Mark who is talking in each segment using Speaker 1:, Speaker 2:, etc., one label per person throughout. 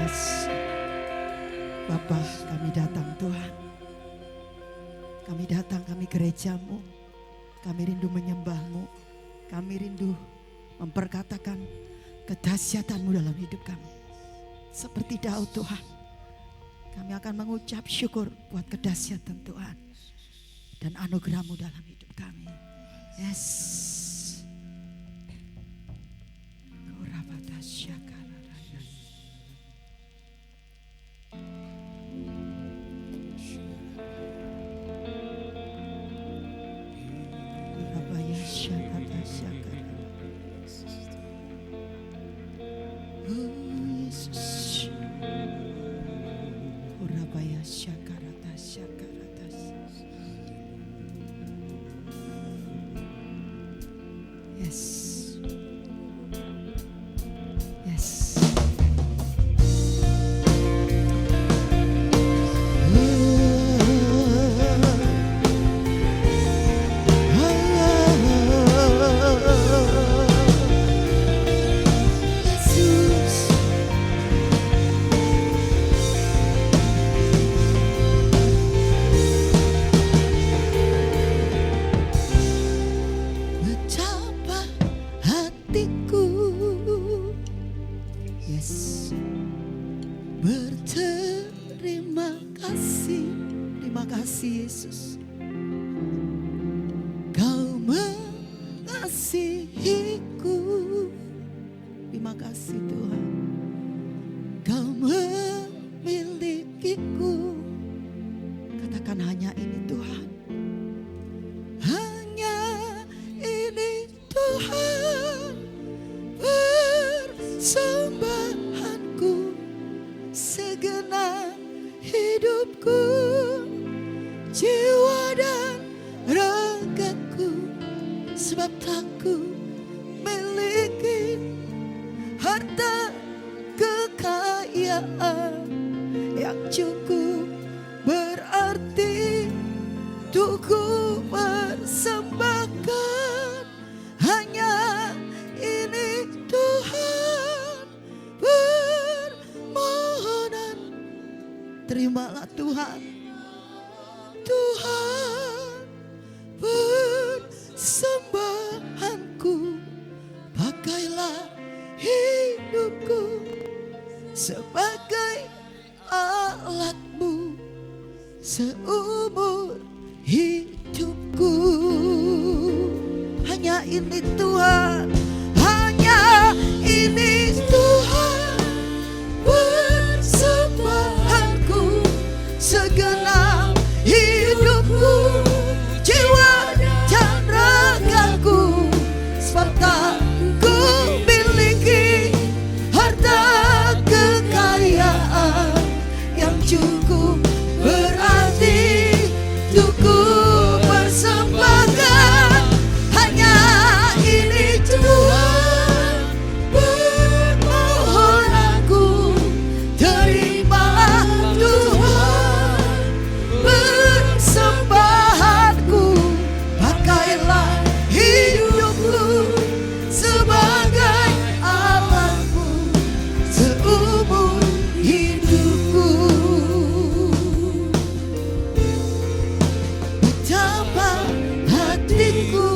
Speaker 1: Yes. Bapa, kami datang Tuhan. Kami datang, kami gereja-Mu. Kami rindu menyembah-Mu. Kami rindu memperkatakan kedahsyatan-Mu dalam hidup kami. Seperti Daud Tuhan. Kami akan mengucap syukur buat kedahsyatan Tuhan. Dan anugerah-Mu dalam hidup kami. Yes. Yes. Yes. Betapa hatiku, yes, berterima kasih. Terima kasih Yesus, Kau mengasihiku. Terima kasih Tuhan, Kau memilikiku. Katakan hanya ini Tuhan, hanya ini Tuhan, persembahanku, segenap hidupku, jiwa dan ragaku, sebab tak ku miliki harta kekayaan yang cukup berarti untuk ku persembahkan. Hanya ini Tuhan, permohonan. Terimalah Tuhan, Tuhan, persembahanku. Pakailah hidupku sebagai alatmu seumur hidupku. Hanya ini Tuhan, hanya ini Tuhan, persembahanku, segenap hidupku, jiwa dan ragaku, sebab tak ku miliki harta kekayaan yang cukup berarti untuk ku persembahkan. Hanya ini Tuhan, permohonanku. Terimalah Tuhan, persembahanku. Pakailah hidupku sebagai alatmu seumur hidupku. Betapa hatiku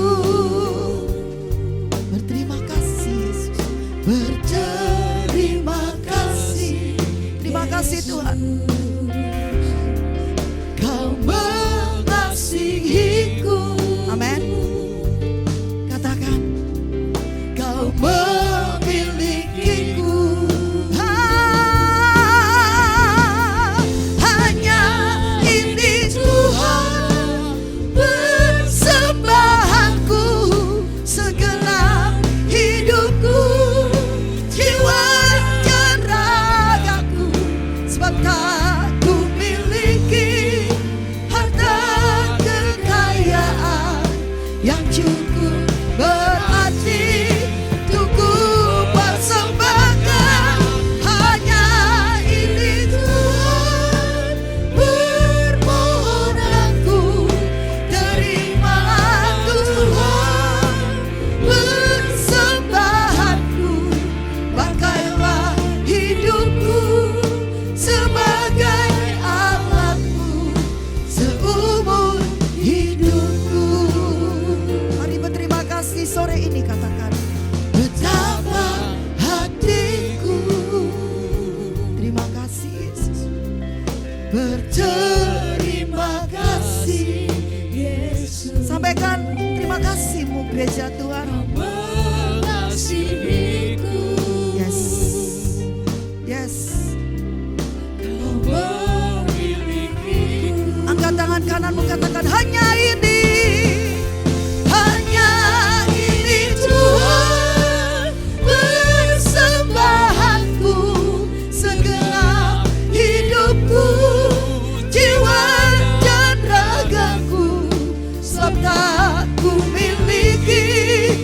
Speaker 1: berterima kasih Yesus, berterima kasih. Terima kasih Tuhan, Kau mengasihiku. Amin. Katakan, Kau memilikiku. Hanya ini Tuhan, persembahanku, segenap hidupku, jiwa dan ragaku, sebab tak ku miliki harta kekayaan yang cukup berarti untuk ku persembahkan. Hanya ini Tuhan, permohonanku. Terimalah Tuhan, persembahanku. Pakailah hidupku sebagai alatmu seumur hidupku. Mari berterima kasih sore ini, katakan, betapa hatiku. Terima kasih Yesus, berterima kasih Yesus. Sampaikan terima kasihmu gereja Tuhan. Mengasihiku. Yes, yes. Kau memilikiku. Angkat tangan kananmu, katakan, hanya ini. Hanya ini Tuhan, persembahanku, segenap hidupku, jiwa dan ragaku, sebab tak ku miliki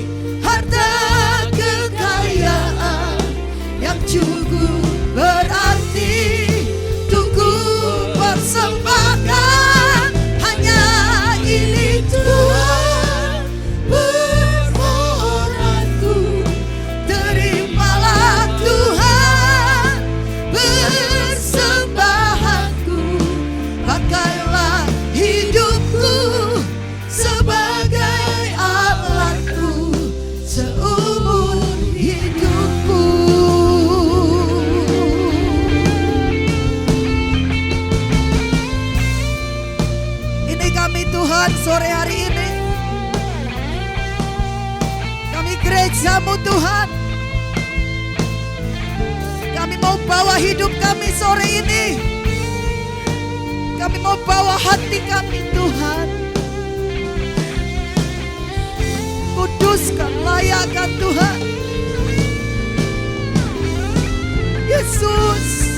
Speaker 1: sore hari ini. Kami gereja-Mu Tuhan. Kami mau bawa hidup kami sore ini. Kami mau bawa hati kami Tuhan. Kuduskan, layakkan Tuhan. Yesus.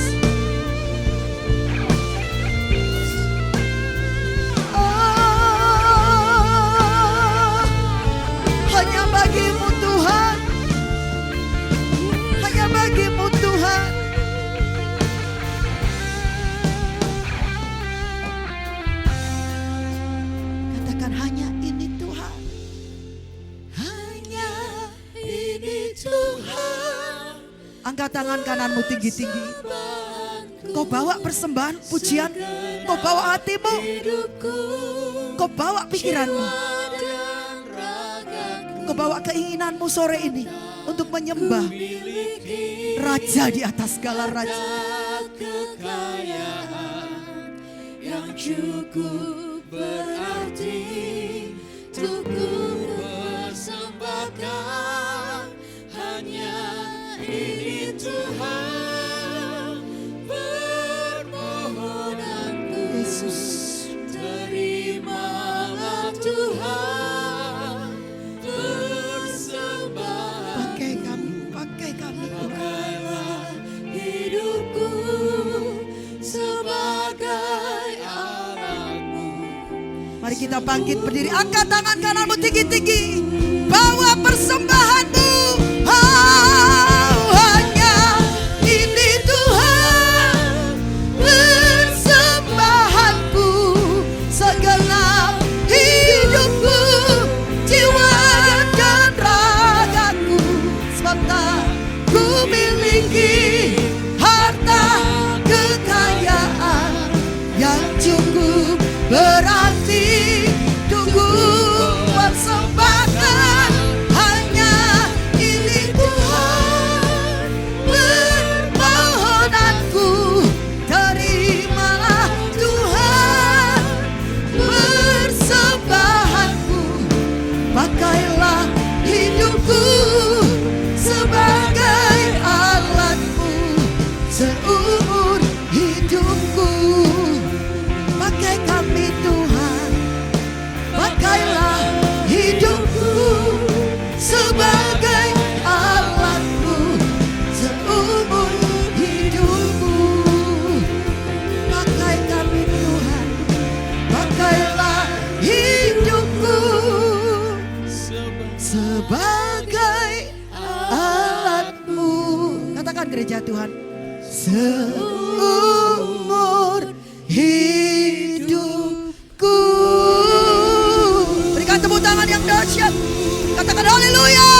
Speaker 1: Hanya bagi-Mu Tuhan. Hanya bagi-Mu Tuhan. Katakan hanya ini Tuhan. Hanya ini Tuhan. Angkat tangan kananmu tinggi-tinggi. Kau bawa persembahan pujian. Kau bawa hatimu. Kau bawa pikiranmu. Kau bawa keinginanmu sore ini untuk menyembah Raja di atas segala raja.
Speaker 2: Kekayaan yang cukup berarti untuk ku persembahkan. Hanya ini Tuhan permohonanku.
Speaker 1: Yesus,
Speaker 2: terimalah Tuhan persembahan.
Speaker 1: pakai kami Tuhan.
Speaker 2: Pakailah hidupku sebagai alatmu.
Speaker 1: Mari kita bangkit berdiri. Angkat tangan kananmu tinggi-tinggi. Bawa persembahanmu. Hanya ini Tuhan persembahanku. Segenap hidupku, jiwa dan ragaku. Serta ku miliki harta kekayaan yang cukup berarti tunggu persembahkan. Hanya ini Tuhan permohonanku. Terimalah Tuhan persembahanku. Pakailah hidupku sebagai alatmu seumur hidupku. Pakai kami Tuhan. Pakailah hidupku sebagai alatmu seumur hidupku. Pakai kami Tuhan. Pakailah hidupku sebagai alatmu. Katakan gereja Tuhan. Seumur hidupku. Berikan tepuk tangan yang dahsyat. Katakan haleluya,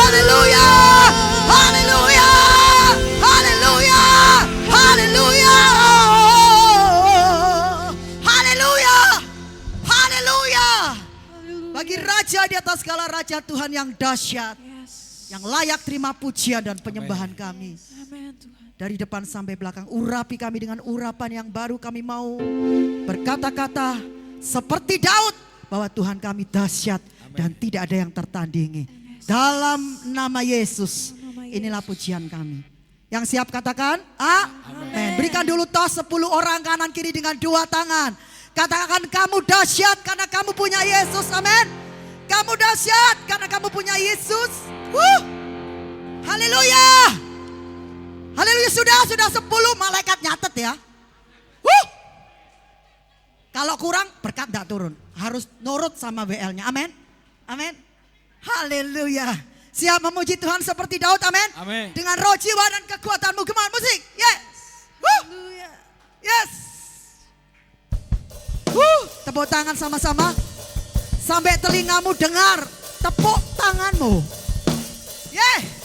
Speaker 1: haleluya, haleluya, haleluya, haleluya, haleluya, haleluya. Bagi Raja di atas segala raja, Tuhan yang dahsyat, yang layak terima pujian dan penyembahan kami. Dari depan sampai belakang, urapi kami dengan urapan yang baru. Kami mau berkata-kata seperti Daud bahwa Tuhan kami dahsyat dan tidak ada yang tertandingi. Dalam nama Yesus, inilah pujian kami. Yang siap katakan amin. Berikan dulu tos 10 orang kanan kiri dengan 2 tangan. Katakan kamu dahsyat karena kamu punya Yesus. Amin. Kamu dahsyat karena kamu punya Yesus. Haleluya. Haleluya. Sudah 10 malaikat nyatet ya. Kalau kurang berkat tidak turun. Harus nurut sama WL-nya. Amin. Amin. Haleluya. Siap memuji Tuhan seperti Daud. Amin.
Speaker 2: Amin.
Speaker 1: Dengan roh, jiwa dan kekuatanmu. Kemana musik? Yes. Yes. Tepuk tangan sama-sama. Sampai telingamu dengar tepuk tanganmu. Yeah.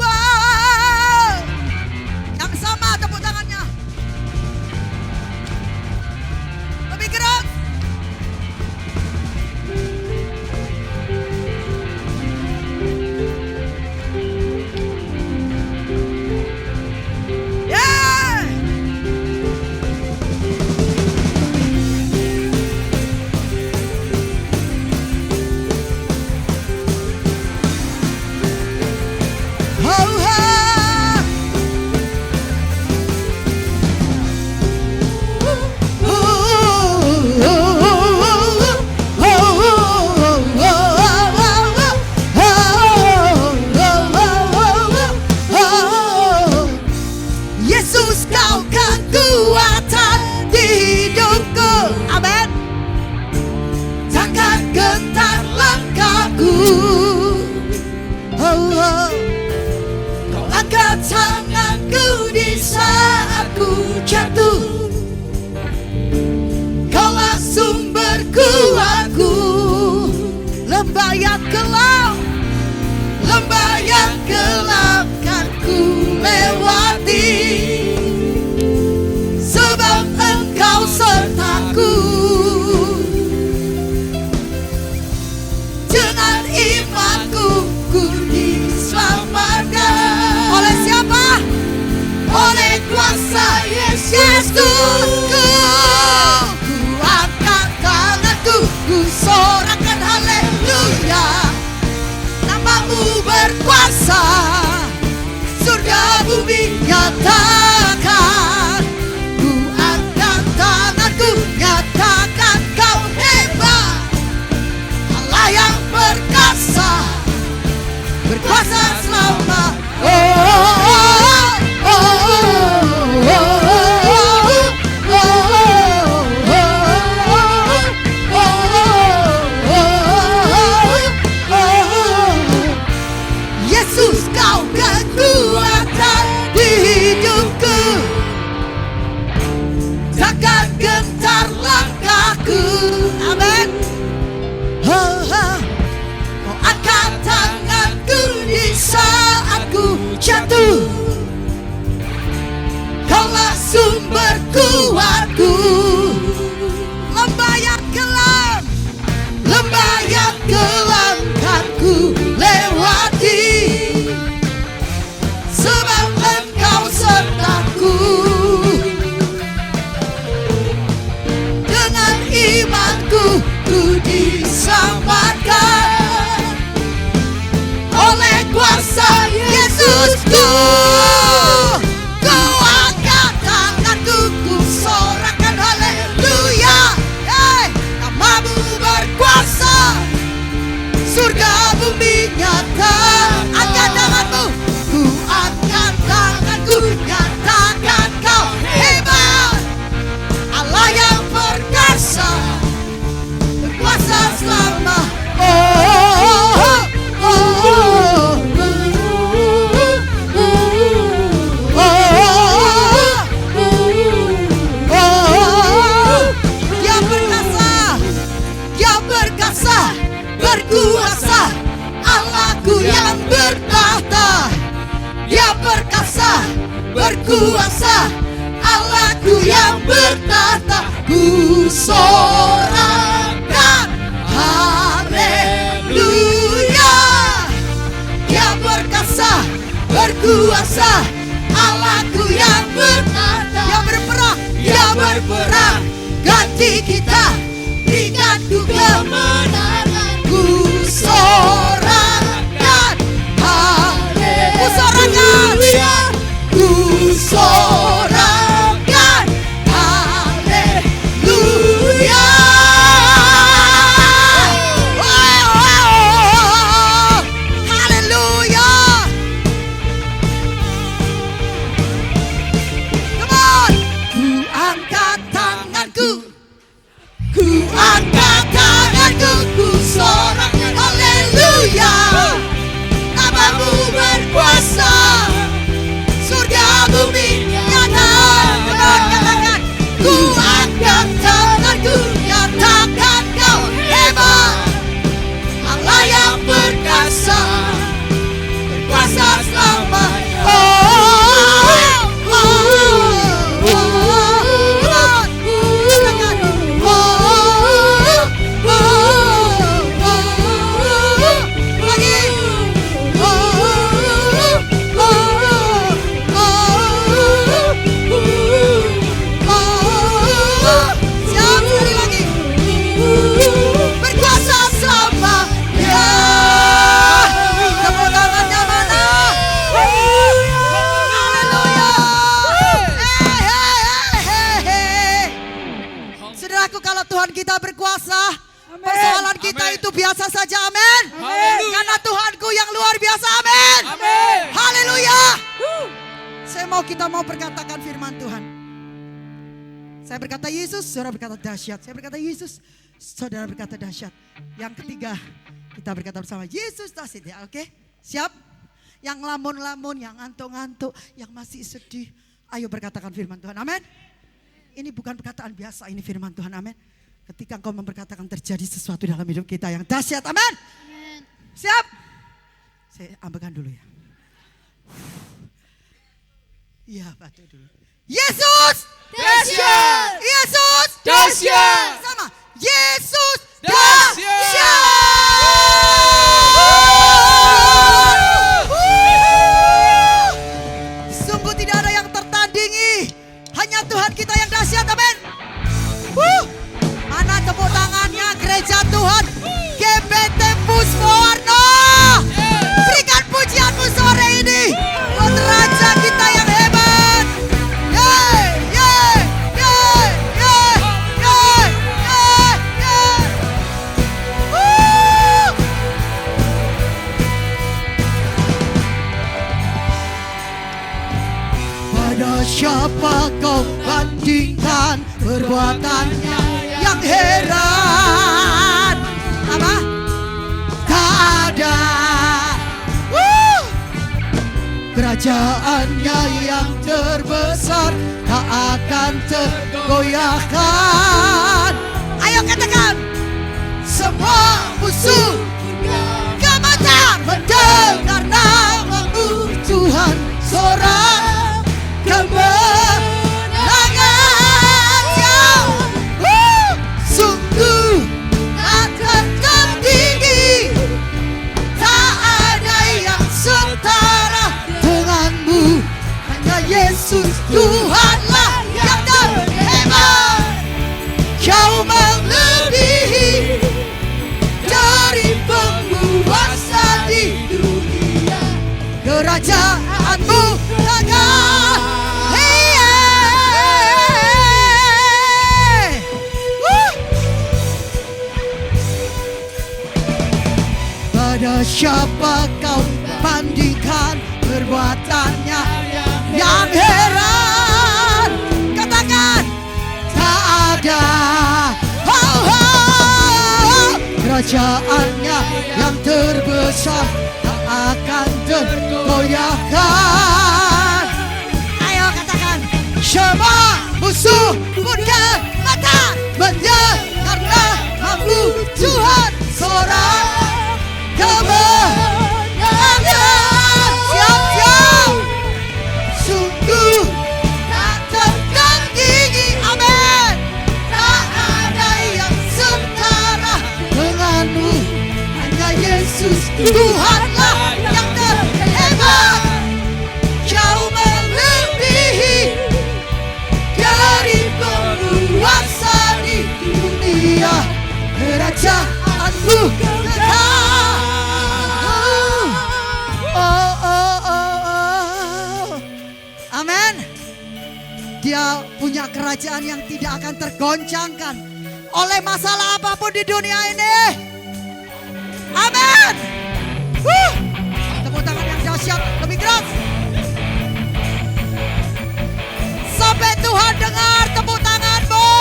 Speaker 1: Wow. Yang sama tepuk tangannya. Lebih keras. Yeah. Oh, Kau angkat tanganku di saat ku jatuh. Kaulah sumber kuatku. Lembah yang gelap kan ku lewati, sebab Engkau sertaku. Dengan imanku ku diselamatkan. Oleh siapa? Oleh kuasa Yesus. Ku angkat tanganku, ku sorakan haleluya. Namamu berkuasa, surga bumi nyatakan. Ku angkat tanganku, nyatakan Kau hebat. Allah yang perkasa, berkuasa selama. Yesus, Kau kekuatan di hidupku. Takkan gentar langkahku. Amin. Kau angkat tanganku di saat ku jatuh. Kaulah sumber kuatku. Lembah yang gelap kan ku lewati, sebab Engkau sertaku. Dengan imanku ku diselamatkan. Oleh kuasa Yesusku, ku angkat tanganku, ku sorakan haleluya. Namamu berkuasa, surga bumi nyata. Angkat tanganmu, ku angkat tanganku, nyatakan Kau hebat. Allah yang perkasa, berkuasa selama. Dia perkasa, berkuasa. Allahku yang bertahta. Dia perkasa, berkuasa. Allahku yang bertahta. Ku sorakan haleluya. Dia perkasa, berkuasa. Allahku yang bertahta. Dia berperang, Dia berperang. Ganti kita, berikanku kemenangan. Ku sorakan haleluya. Ku sorakan haleluya. Haleluya. Come on. Ku angkat tanganku, ku angkat tanganku, ku sorakan haleluya. Namamu berkuasa, surga bumi nyata. Katakan, ku angkat tanganku, nyatakan Kau hebat. Allah yang perkasa, berkuasa selamanya. Persoalan kita itu biasa saja, amin. Karena Tuhanku yang luar biasa, amin. Haleluya. Kita mau perkatakan firman Tuhan. Saya berkata Yesus, saudara berkata dahsyat. Saya berkata Yesus, saudara berkata dahsyat. Yang ketiga, Kita berkata bersama, Yesus does it ya, oke? Siap? Yang lamun-lamun, yang ngantuk-ngantuk, yang masih sedih. Ayo berkatakan firman Tuhan, amin. Ini bukan perkataan biasa, ini firman Tuhan, amin. Ketika engkau memberkatakan terjadi sesuatu dalam hidup kita yang dahsyat, amin. Siap? Saya ambilkan dulu ya. Iya, batuk dulu. Yesus
Speaker 2: dahsyat.
Speaker 1: Yesus
Speaker 2: Dahsyat.
Speaker 1: Sama. Yesus
Speaker 2: Dahsyat.
Speaker 1: Sungguh tidak ada yang tertandingi. Hanya Tuhan kita yang dahsyat, amin. Mana tepuk tangannya gereja Tuhan GBT Puspowarno. Berikan pujianmu sore ini buat Raja kita yang hebat. Yeay, yeay, yeay, yeay, yeay, yeay, yeay. Pada siapa kau bandingkan perbuatannya yang heran? Apa? Tak ada. Kerajaannya yang terbesar tak akan tergoyahkan. Ayo katakan. Semua musuh gemetar mendengar namamu Tuhan. Sorak kemenangan yang sungguh akan tertinggi. Tak ada yang setara denganmu. Hanya Yesus Tuhanlah yang terhebat. Kau melebihi dari penguasa di dunia. Kerajaanmu tegak. Pada siapa kau bandingkan perbuatannya yang heran? Katakan. Tak ada. Kerajaannya yang terbesar tak akan tergoyahkan. Ayo katakan. Semua musuh pun gemetar mendengar namamu Tuhan. Sorak kemenangan. Siap-siap. Sungguh tak tertandingi. Amin. Tak ada yang setara denganmu. Hanya Yesus Tuhanlah yang terhebat. Kau melebihi dari penguasa di dunia. Kerajaanmu kekal. Amin. Dia punya kerajaan yang tidak akan tergoncangkan oleh masalah apapun di dunia ini. Amin. Tepuk tangan yang dahsyat lebih keras. Sampai Tuhan dengar tepuk tanganmu.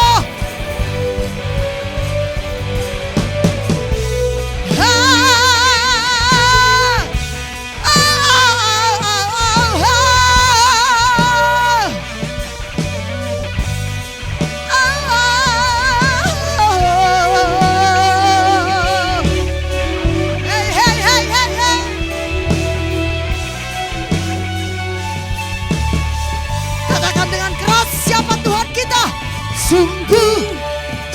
Speaker 1: Sungguh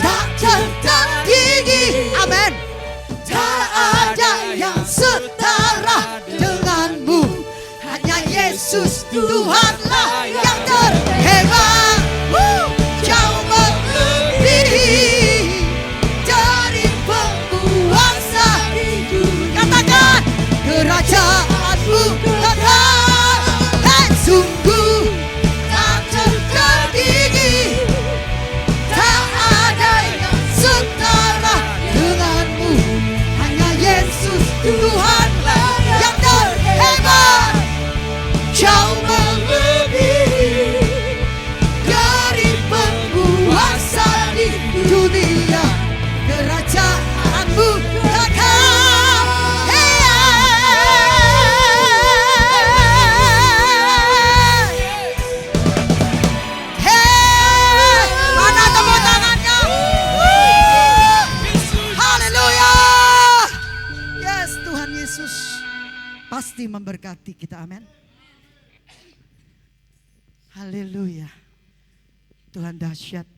Speaker 1: tak tertandingi. Amin. Tak ada yang setara denganmu. Hanya Yesus Tuhanlah yang terhebat. Kau melebihi dari penguasa di dunia. Katakan. Kerajaanmu kekal. Hey, sungguh tak tertandingi. Tuhanlah yang terhebat. Kau melebihi pasti memberkati kita. Amin. Haleluya. Tuhan dahsyat,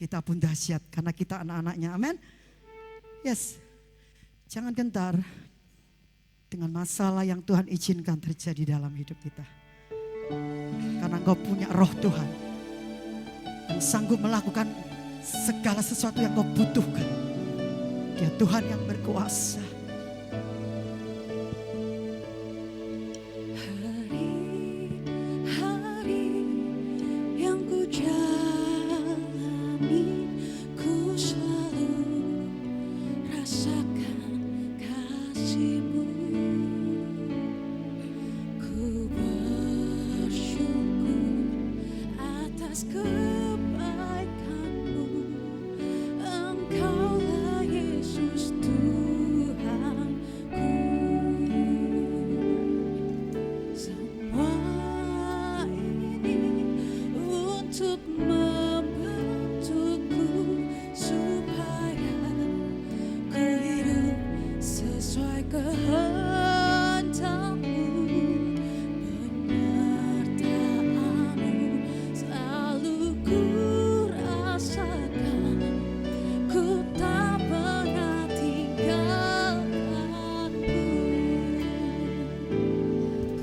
Speaker 1: kita pun dahsyat karena kita anak-anaknya. Amin. Yes. Jangan gentar dengan masalah yang Tuhan izinkan terjadi dalam hidup kita. Karena Engkau punya roh Tuhan yang sanggup melakukan segala sesuatu yang Kau butuhkan. Dia Tuhan yang berkuasa.
Speaker 3: Hari-hari yang ku jalani, ku selalu rasakan kasih-Mu. Ku bersyukur atas kebaikan-Mu. Engkaulah Yesus Tuhanku. Semua ini untuk membantuku supaya ku hidup sesuai kehendak-Mu. Penyertaan-Mu selalu ku rasakan, ku tak pernah tinggalkan-Mu.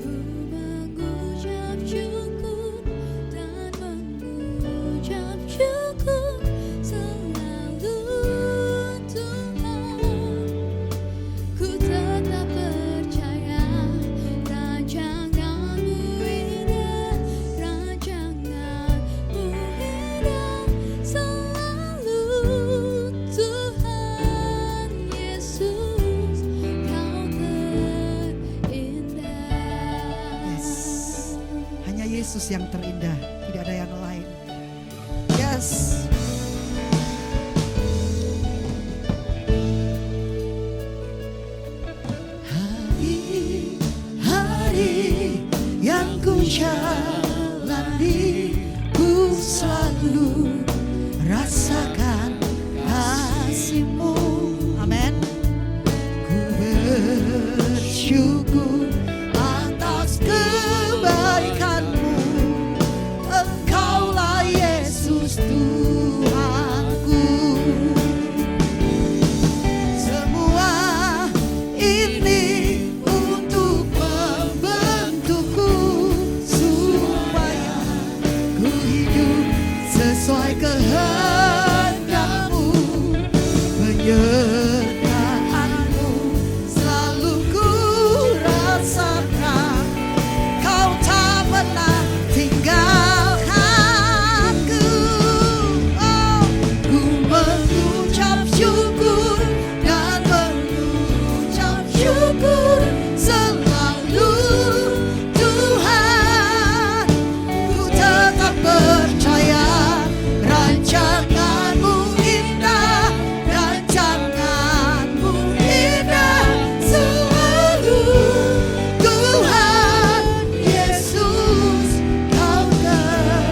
Speaker 3: Ku mengucap syukur dan mengucap syukur selalu Tuhan. Ku tetap percaya rancangan-Mu indah, rancangan-Mu indah selalu Tuhan Yesus, Kau terindah.
Speaker 1: Yes. Hanya Yesus yang terindah, tidak ada yang lain. Yes. Hari-hari yang ku jalani, ku selalu rasakan kasih-Mu. Amin. Ku bersyukur atas kebaikan-Mu. Engkaulah Yesus Tuhanku. Semua ini untuk membentukku supaya ku hidup sesuai kehendak-Mu. Penyertaan-Mu selalu ku rasakan, Kau tak pernah tinggalkanku. Oh, ku mengucap syukur dan mengucap syukur selalu Tuhan. Ku tetap percaya rancangan-Mu indah, rancangan-Mu indah selalu Tuhan Yesus, Kau terindah.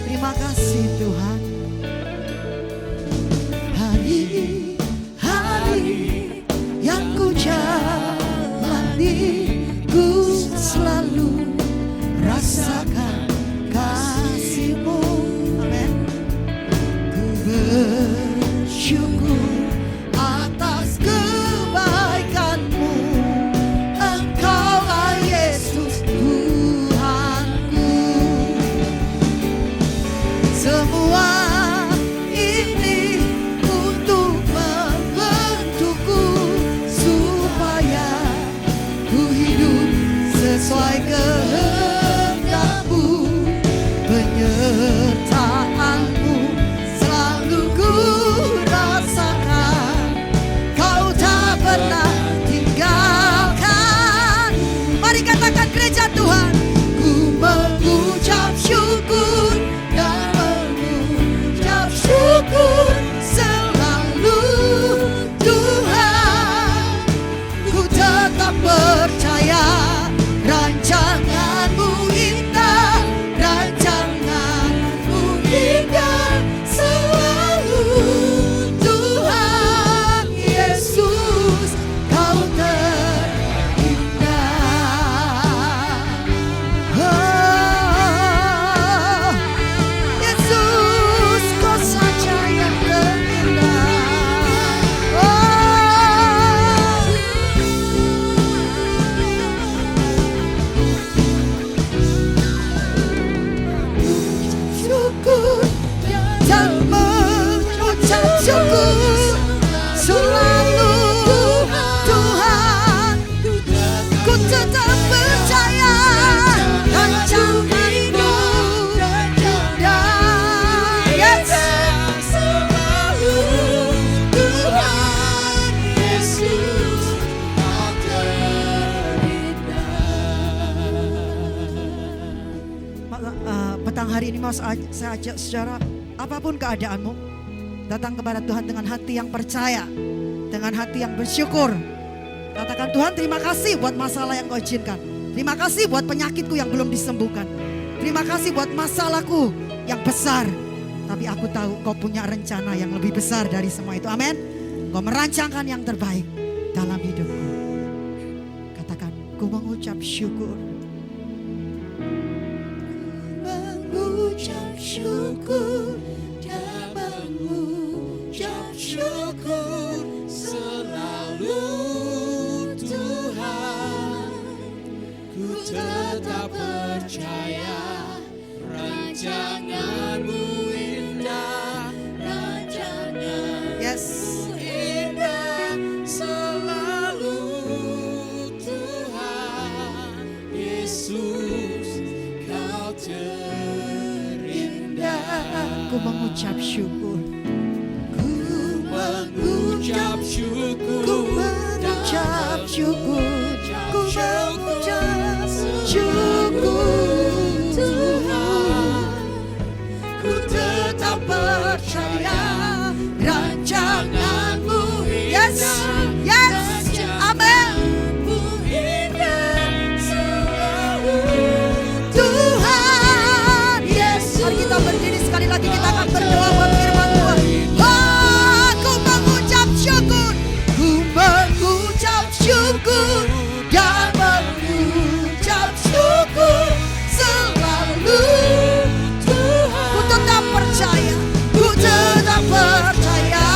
Speaker 1: Terima kasih Tuhan. Hari-hari yang ku jalani, ku selalu rasakan kasih-Mu. Amin. Ku bersyukur atas kebaikan-Mu. Engkaulah Yesus Tuhanku. Semua ini untuk membentukku supaya ku hidup sesuai kehendak-Mu. Penyertaan-Mu selalu ku rasakan, Kau tak pernah tinggalkan. Mari katakan gereja Tuhan. Ku mengucap syukur dan mengucap syukur selalu Tuhan. Ku tetap percaya rancangan hari ini mau saya ajak saudara, apapun keadaanmu, datang kepada Tuhan dengan hati yang percaya, dengan hati yang bersyukur. Katakan, Tuhan terima kasih buat masalah yang kau izinkan. Terima kasih buat penyakitku yang belum disembuhkan. Terima kasih buat masalahku yang besar. Tapi aku tahu kau punya rencana yang lebih besar dari semua itu. Amin. Kau merancangkan yang terbaik dalam hidupku. Katakan, ku mengucap syukur.
Speaker 3: Mengucap syukur dan mengucap syukur selalu Tuhan. Ku tetap percaya rancangan-Mu indah, rancangan
Speaker 1: Yes.
Speaker 3: indah selalu Tuhan. Yesus, Kau terindah.
Speaker 1: Ku mengucap syukur.
Speaker 3: Ku mengucap syukur,
Speaker 1: Ku mengucap syukur. Ku mengucap syukur.
Speaker 3: Tuhan. Ku tetap percaya rancangan-Mu
Speaker 1: Yes.
Speaker 3: indah,
Speaker 1: Yes. Amin.
Speaker 3: rancangan-Mu indah selalu
Speaker 1: Tuhan.
Speaker 3: Yesus.
Speaker 1: Mari kita berdiri sekali lagi, kita akan berdoa buat firman Tuhan. Oh, ku mengucap syukur. Ku mengucap syukur dan mengucap syukur selalu
Speaker 3: Tuhan.
Speaker 1: Ku tetap percaya, ku tetap percaya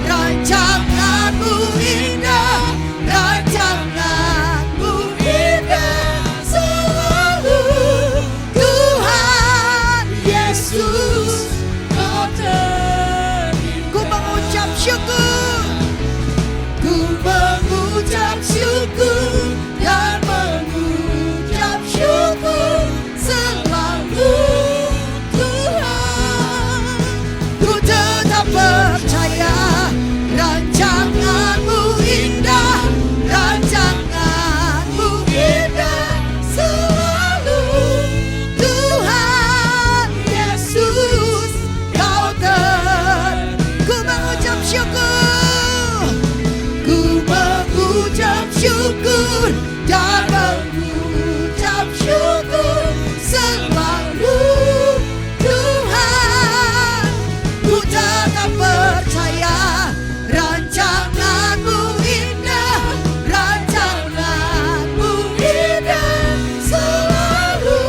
Speaker 1: rancangan-Mu indah, rancangan-Mu indah selalu Tuhan Yesus.
Speaker 3: Kau terindah.
Speaker 1: Ku mengucap syukur, ku mengucap syukur dan mengucap syukur selalu Tuhan. Ku tetap percaya rancangan-Mu indah, rancangan-Mu indah selalu Tuhan Yesus. Kau ku mengucap syukur, ku mengucap syukur dan mengucap syukur selalu Tuhan. Ku tetap percaya rancangan-Mu indah, rancangan-Mu indah selalu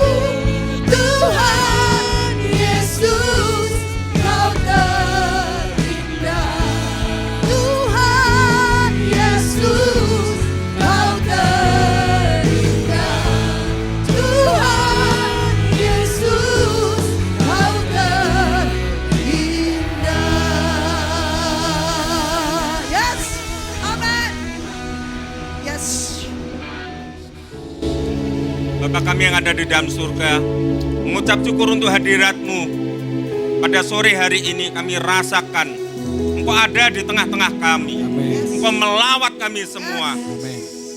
Speaker 1: Tuhan Yesus. Kau terindah Tuhan Yesus. Kau terindah Tuhan Yesus. Kau terindah. Yes. Amen. Yes.
Speaker 4: Bapa kami yang ada di dalam surga, mengucap syukur untuk hadirat-Mu. Pada sore hari ini kami rasakan Engkau ada di tengah-tengah kami. Engkau melawat kami semua.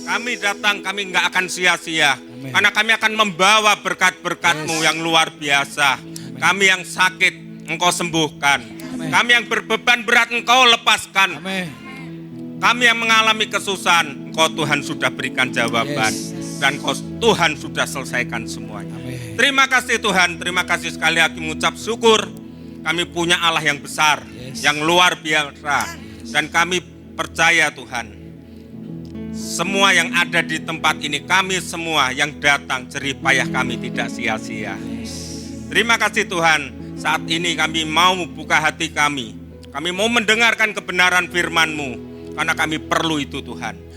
Speaker 4: Kami datang, kami nggak akan sia-sia. Karena kami akan membawa berkat-berkat-Mu yang luar biasa. Kami yang sakit, Engkau sembuhkan. Kami yang berbeban berat, Engkau lepaskan. Kami yang mengalami kesusahan, Engkau Tuhan sudah berikan jawaban. Dan Engkau Tuhan sudah selesaikan semuanya. Terima kasih Tuhan, terima kasih sekali lagi mengucap syukur. Kami punya Allah yang besar, yang luar biasa. Dan kami percaya Tuhan, semua yang ada di tempat ini, kami semua yang datang, jerih payah kami tidak sia-sia. Terima kasih Tuhan, saat ini kami mau buka hati kami. Kami mau mendengarkan kebenaran firman-Mu, karena kami perlu itu Tuhan.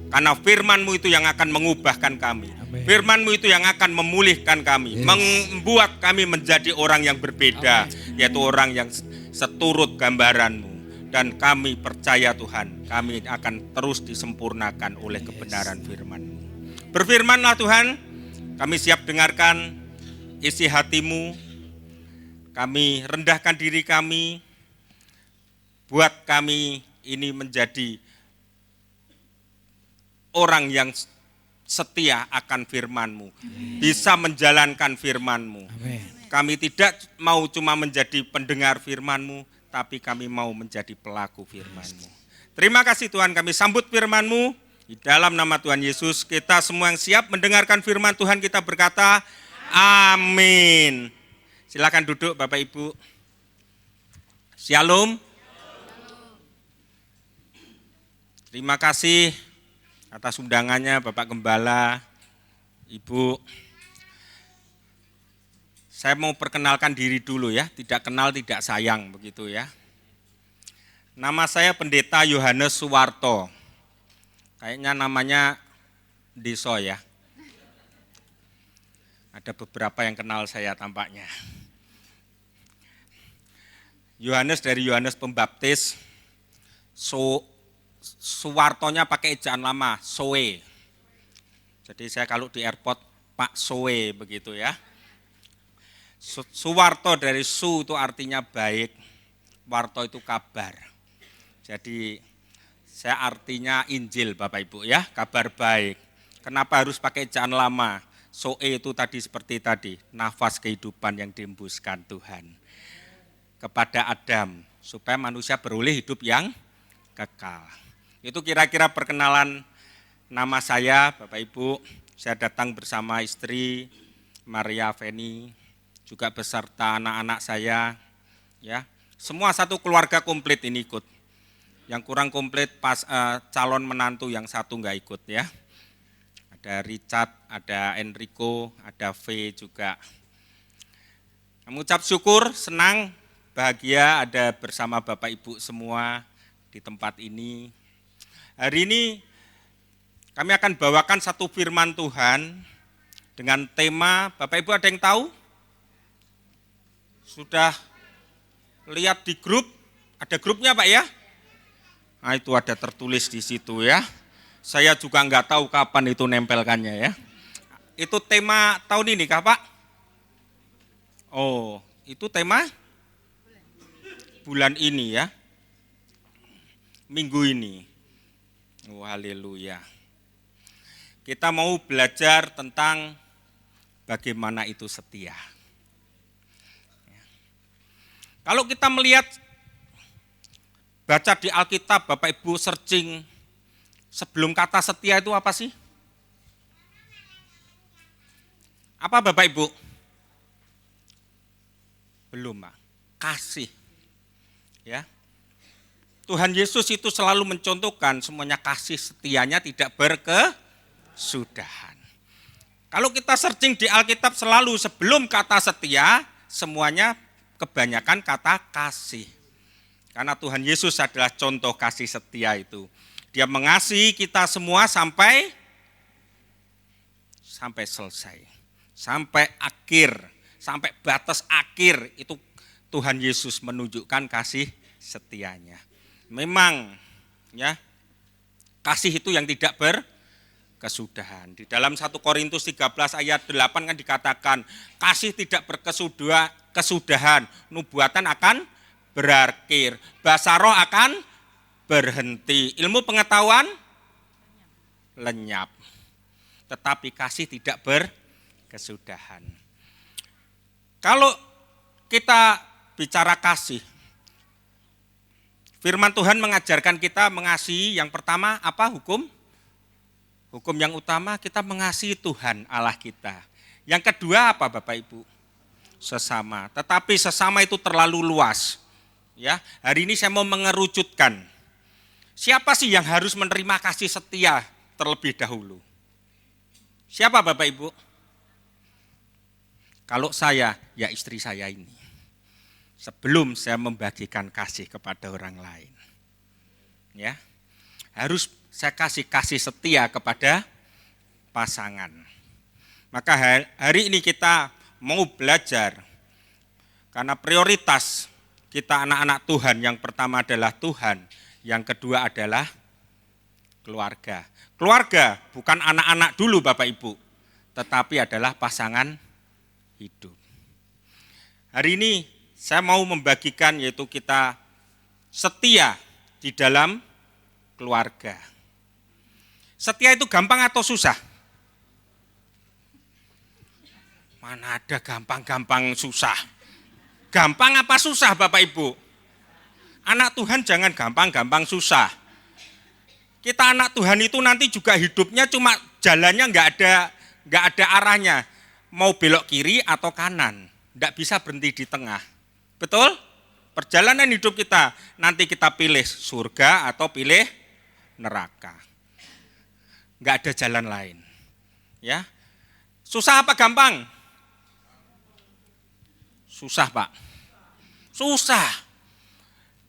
Speaker 4: Karena firman-Mu itu yang akan mengubahkan kami. Firman-Mu itu yang akan memulihkan kami, membuat kami menjadi orang yang berbeda, yaitu orang yang seturut gambaran-Mu. Dan kami percaya Tuhan, kami akan terus disempurnakan oleh kebenaran firman-Mu. Berfirmanlah Tuhan, kami siap dengarkan isi hati-Mu. Kami rendahkan diri kami, buat kami ini menjadi orang yang setia akan firman-Mu, bisa menjalankan firman-Mu. Kami tidak mau cuma menjadi pendengar firman-Mu, tapi kami mau menjadi pelaku firman-Mu. Terima kasih Tuhan, kami sambut firman-Mu. Di dalam nama Tuhan Yesus, kita semua yang siap mendengarkan firman Tuhan, kita berkata, amin. Silakan duduk Bapak Ibu. Shalom. Terima kasih atas undangannya Bapak Gembala, Ibu. Saya mau perkenalkan diri dulu ya, tidak kenal tidak sayang begitu ya. Nama saya Pendeta Yohanes Suwarto. Kayaknya namanya Deso ya. Ada beberapa yang kenal saya tampaknya. Yohanes dari Yohanes Pembaptis, Suwartonya pakai ejaan lama, Soe. Jadi saya kalau di airport, Pak Soe begitu ya. Suwarto dari Su itu artinya baik, Warto itu kabar. Jadi saya artinya Injil Bapak Ibu ya, kabar baik. Kenapa harus pakai ejaan lama? Soe itu tadi seperti tadi, nafas kehidupan yang dihembuskan Tuhan kepada Adam, supaya manusia beroleh hidup yang kekal. Itu kira-kira perkenalan nama saya Bapak Ibu. Saya datang bersama istri Maria Feni, juga beserta anak-anak saya. Ya, semua satu keluarga komplit ini ikut. Yang kurang komplit calon menantu yang satu enggak ikut ya. Ada Richard, ada Enrico, ada V juga. Mengucap syukur, senang, bahagia ada bersama Bapak Ibu semua di tempat ini. Hari ini kami akan bawakan satu firman Tuhan dengan tema, Bapak Ibu ada yang tahu? Sudah lihat di grup? Ada grupnya Pak ya? Nah itu ada tertulis di situ ya. Saya juga enggak tahu kapan itu nempelkannya ya. Itu tema tahun ini kah Pak? Oh, itu tema bulan ini ya, minggu ini. Oh haleluya. Kita mau belajar tentang bagaimana itu setia. Kalau kita melihat, baca di Alkitab, Bapak Ibu searching, sebelum kata setia itu apa sih? Apa Bapak Ibu? Belum Pak, kasih. Ya, Tuhan Yesus itu selalu mencontohkan semuanya kasih setianya tidak berkesudahan. Kalau kita searching di Alkitab selalu sebelum kata setia, semuanya kebanyakan kata kasih. Karena Tuhan Yesus adalah contoh kasih setia itu. Dia mengasihi kita semua sampai selesai. Sampai akhir, sampai batas akhir itu Tuhan Yesus menunjukkan kasih setianya. Memang ya, kasih itu yang tidak berkesudahan. Di dalam 1 Korintus 13 ayat 8 kan dikatakan, kasih tidak berkesudahan, nubuatan akan berakhir, bahasa roh akan berhenti, ilmu pengetahuan lenyap. Tetapi kasih tidak berkesudahan. Kalau kita bicara kasih, firman Tuhan mengajarkan kita mengasihi. Yang pertama apa? Hukum yang utama kita mengasihi Tuhan Allah kita. Yang kedua apa Bapak Ibu? Sesama. Tetapi sesama itu terlalu luas. Ya, hari ini saya mau mengerucutkan. Siapa sih yang harus menerima kasih setia terlebih dahulu? Siapa Bapak Ibu? Kalau saya, ya istri saya ini. Sebelum saya membagikan kasih kepada orang lain. Ya. Harus saya kasih setia kepada pasangan. Maka hari ini kita mau belajar. Karena prioritas kita anak-anak Tuhan, yang pertama adalah Tuhan, yang kedua adalah keluarga. Keluarga bukan anak-anak dulu Bapak Ibu, tetapi adalah pasangan hidup. Hari ini saya mau membagikan yaitu kita setia di dalam keluarga. Setia itu gampang atau susah? Mana ada gampang-gampang susah. Gampang apa susah Bapak Ibu? Anak Tuhan jangan gampang-gampang susah. Kita anak Tuhan itu nanti juga hidupnya cuma jalannya nggak ada arahnya. Mau belok kiri atau kanan. Nggak bisa berhenti di tengah. Betul? Perjalanan hidup kita nanti kita pilih surga atau pilih neraka. Nggak ada jalan lain. Ya. Susah apa gampang? Susah Pak. Susah.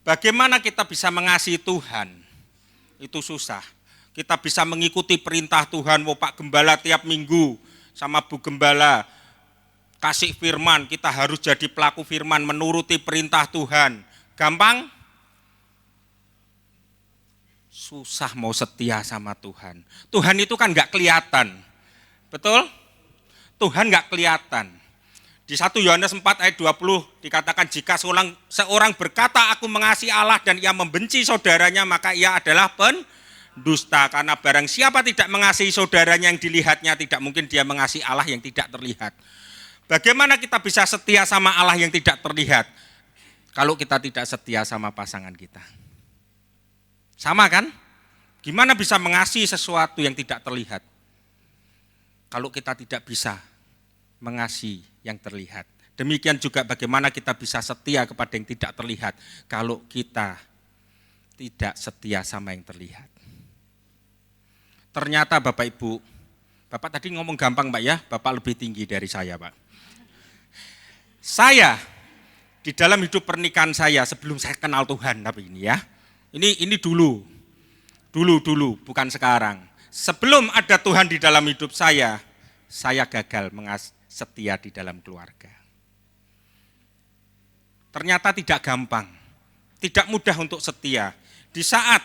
Speaker 4: Bagaimana kita bisa mengasihi Tuhan? Itu susah. Kita bisa mengikuti perintah Tuhan. Pak Gembala tiap minggu sama Bu Gembala kasih firman. Kita harus jadi pelaku firman, menuruti perintah Tuhan. Gampang? Susah mau setia sama Tuhan. Tuhan itu kan gak kelihatan. Betul? Tuhan gak kelihatan. Di 1 Yohanes 4 ayat 20 dikatakan jika seorang berkata aku mengasihi Allah dan ia membenci saudaranya maka ia adalah pendusta. Karena barang siapa tidak mengasihi saudaranya yang dilihatnya tidak mungkin dia mengasihi Allah yang tidak terlihat. Bagaimana kita bisa setia sama Allah yang tidak terlihat kalau kita tidak setia sama pasangan kita? Sama kan? Gimana bisa mengasihi sesuatu yang tidak terlihat kalau kita tidak bisa mengasihi yang terlihat? Demikian juga bagaimana kita bisa setia kepada yang tidak terlihat kalau kita tidak setia sama yang terlihat. Ternyata Bapak Ibu, Bapak tadi ngomong gampang Pak ya, Bapak lebih tinggi dari saya Pak. Saya di dalam hidup pernikahan saya sebelum saya kenal Tuhan tapi ini ya. Ini dulu bukan sekarang. Sebelum ada Tuhan di dalam hidup saya gagal setia di dalam keluarga. Ternyata tidak gampang, tidak mudah untuk setia. Di saat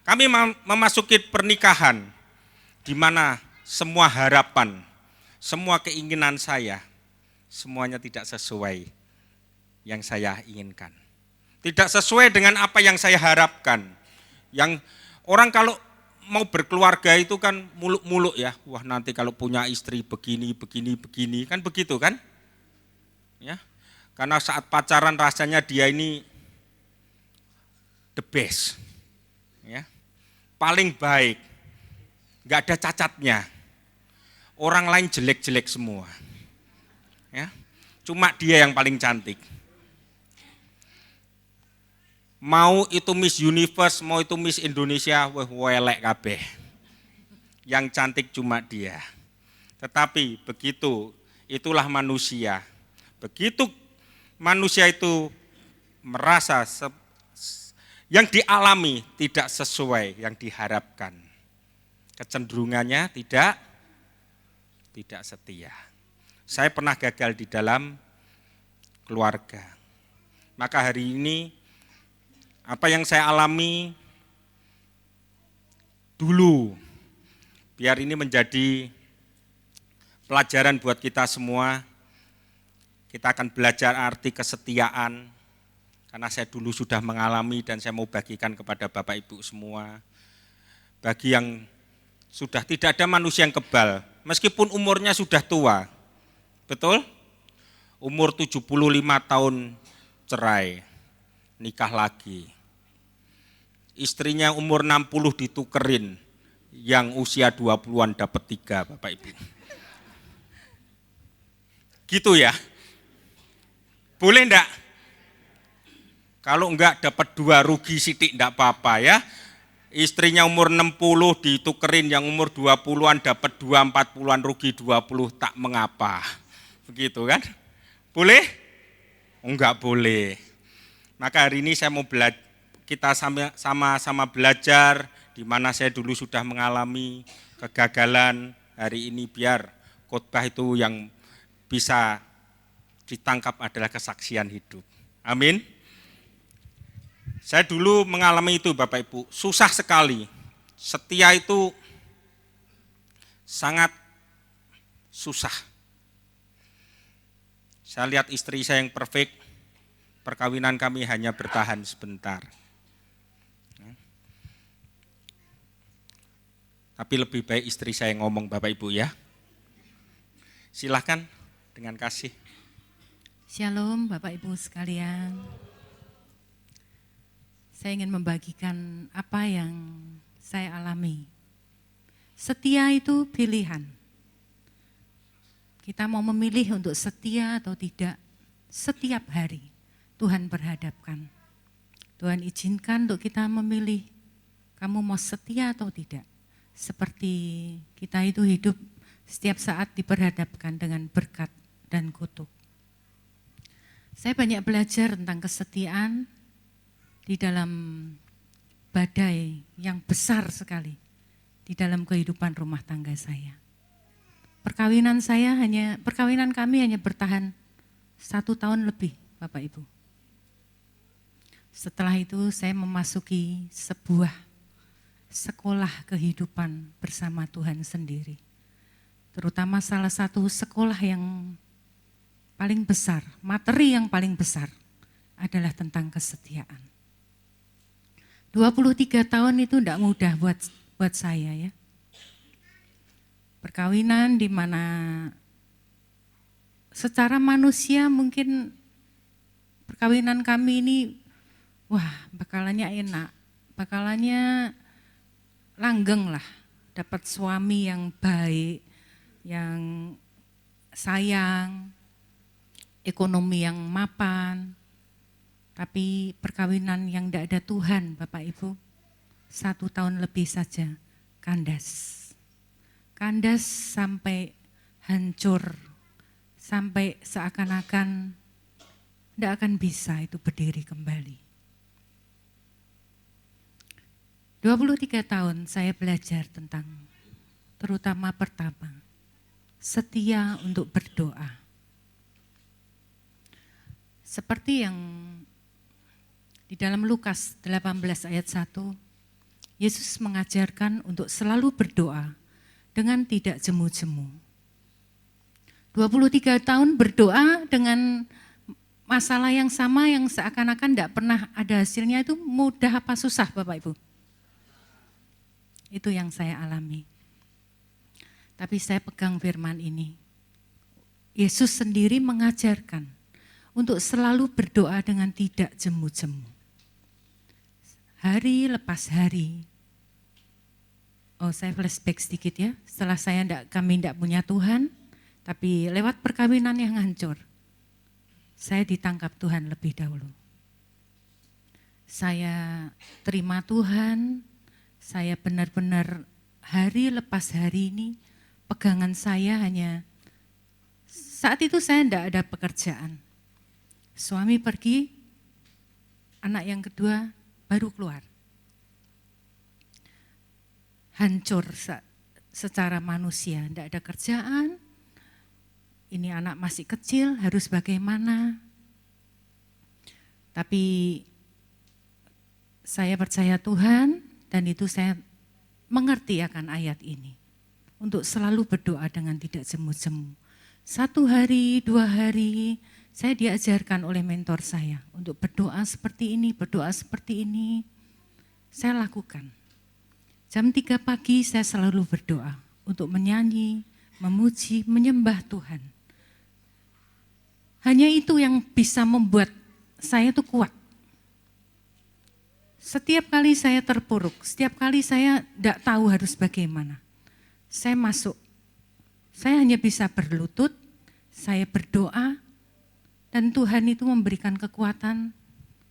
Speaker 4: kami memasuki pernikahan, di mana semua harapan, semua keinginan saya, semuanya tidak sesuai yang saya inginkan. Tidak sesuai dengan apa yang saya harapkan. Yang orang kalau mau berkeluarga itu kan muluk-muluk ya. Wah nanti kalau punya istri begini, kan begitu kan? Ya. Karena saat pacaran rasanya dia ini the best. Ya. Paling baik. Enggak ada cacatnya. Orang lain jelek-jelek semua. Ya. Cuma dia yang paling cantik. Mau itu Miss Universe, mau itu Miss Indonesia, welek kabeh. Yang cantik cuma dia. Tetapi begitu, itulah manusia. Begitu manusia itu merasa yang dialami tidak sesuai yang diharapkan. Kecenderungannya tidak setia. Saya pernah gagal di dalam keluarga. Maka hari ini apa yang saya alami dulu, biar ini menjadi pelajaran buat kita semua. Kita akan belajar arti kesetiaan, karena saya dulu sudah mengalami dan saya mau bagikan kepada Bapak Ibu semua. Bagi yang sudah tidak ada manusia yang kebal, meskipun umurnya sudah tua, betul? Umur 75 tahun cerai, nikah lagi. Istrinya umur 60 ditukerin, yang usia 20-an dapat 3 Bapak Ibu. Gitu ya. Boleh enggak? Kalau enggak dapat 2 rugi sidik enggak apa-apa ya. Istrinya umur 60 ditukerin, yang umur 20-an dapat 2 40-an rugi 20 tak mengapa. Begitu kan? Boleh? Enggak boleh. Maka hari ini saya mau kita sama-sama belajar di mana saya dulu sudah mengalami kegagalan. Hari ini biar khotbah itu yang bisa ditangkap adalah kesaksian hidup. Amin. Saya dulu mengalami itu Bapak Ibu, susah sekali. Setia itu sangat susah. Saya lihat istri saya yang perfect, perkawinan kami hanya bertahan sebentar. Tapi lebih baik istri saya ngomong Bapak Ibu ya. Silahkan dengan kasih.
Speaker 3: Shalom Bapak Ibu sekalian. Saya ingin membagikan apa yang saya alami. Setia itu pilihan. Kita mau memilih untuk setia atau tidak. Setiap hari Tuhan berhadapkan. Tuhan izinkan untuk kita memilih, kamu mau setia atau tidak. Seperti kita itu hidup setiap saat diperhadapkan dengan berkat dan kutuk. Saya banyak belajar tentang kesetiaan di dalam badai yang besar sekali di dalam kehidupan rumah tangga saya. Perkawinan kami hanya bertahan 1 tahun lebih, Bapak Ibu. Setelah itu saya memasuki sebuah sekolah kehidupan bersama Tuhan sendiri. Terutama salah satu sekolah yang paling besar, materi yang paling besar adalah tentang kesetiaan. 23 tahun itu tidak mudah buat saya ya. Perkawinan di mana secara manusia mungkin perkawinan kami ini bakalannya enak, bakalannya langgeng lah, dapat suami yang baik, yang sayang, ekonomi yang mapan. Tapi perkawinan yang tidak ada Tuhan, Bapak Ibu, 1 tahun lebih saja kandas. Kandas sampai hancur, sampai seakan-akan tidak akan bisa itu berdiri kembali. 23 tahun saya belajar tentang, terutama pertama, setia untuk berdoa. Seperti yang di dalam Lukas 18 ayat 1, Yesus mengajarkan untuk selalu berdoa dengan tidak jemu-jemu. 23 tahun berdoa dengan masalah yang sama yang seakan-akan tidak pernah ada hasilnya, itu mudah apa susah Bapak Ibu? Itu yang saya alami. Tapi saya pegang firman ini. Yesus sendiri mengajarkan untuk selalu berdoa dengan tidak jemu-jemu. Hari lepas hari. Saya flashback sedikit ya. Setelah kami tidak punya Tuhan, tapi lewat perkawinan yang hancur, saya ditangkap Tuhan lebih dahulu. Saya terima Tuhan, saya benar-benar hari lepas hari ini, pegangan saya hanya, saat itu saya tidak ada pekerjaan. Suami pergi, anak yang kedua baru keluar. Hancur secara manusia, tidak ada kerjaan, ini anak masih kecil, harus bagaimana. Tapi saya percaya Tuhan, dan itu saya mengerti akan ayat ini. Untuk selalu berdoa dengan tidak jemu-jemu. 1 hari, 2 hari, saya diajarkan oleh mentor saya untuk berdoa seperti ini, berdoa seperti ini. Saya lakukan. Jam 3 pagi saya selalu berdoa untuk menyanyi, memuji, menyembah Tuhan. Hanya itu yang bisa membuat saya itu kuat. Setiap kali saya terpuruk, setiap kali saya tidak tahu harus bagaimana, saya masuk. Saya hanya bisa berlutut, saya berdoa, dan Tuhan itu memberikan kekuatan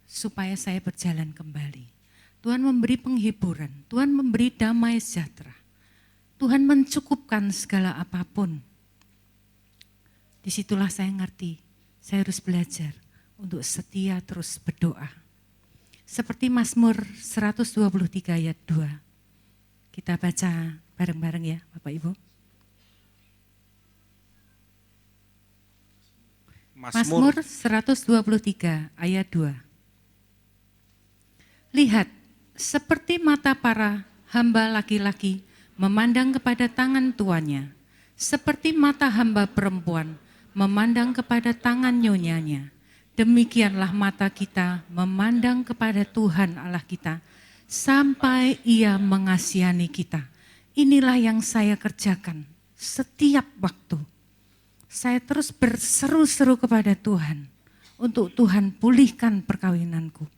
Speaker 3: supaya saya berjalan kembali. Tuhan memberi penghiburan, Tuhan memberi damai sejahtera. Tuhan mencukupkan segala apapun. Disitulah saya ngerti, saya harus belajar untuk setia terus berdoa. Seperti Mazmur 123 ayat 2. Kita baca bareng-bareng ya Bapak Ibu. Mazmur 123 ayat 2. Lihat, seperti mata para hamba laki-laki memandang kepada tangan tuannya, seperti mata hamba perempuan memandang kepada tangan nyonyanya, demikianlah mata kita memandang kepada Tuhan Allah kita, sampai Ia mengasihani kita. Inilah yang saya kerjakan setiap waktu. saya terus berseru-seru kepada Tuhan untuk Tuhan pulihkan perkawinanku.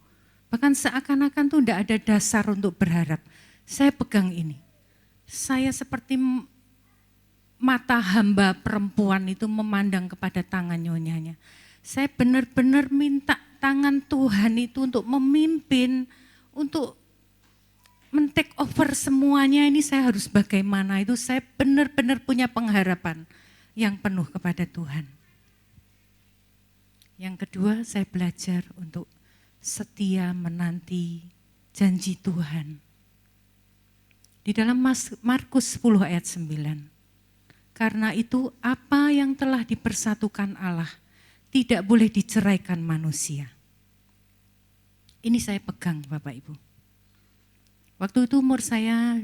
Speaker 3: Bahkan seakan-akan tuh tidak ada dasar untuk berharap. Saya pegang ini. Saya seperti mata hamba perempuan itu memandang kepada tangan nyonyanya. Saya benar-benar minta tangan Tuhan itu untuk memimpin, untuk men-take over semuanya. Ini saya harus bagaimana, itu saya benar-benar punya pengharapan yang penuh kepada Tuhan. Yang kedua, saya belajar untuk setia menanti janji Tuhan. Di dalam Markus 10 ayat 9. Karena itu apa yang telah dipersatukan Allah tidak boleh diceraikan manusia. Ini saya pegang Bapak Ibu. Waktu itu umur saya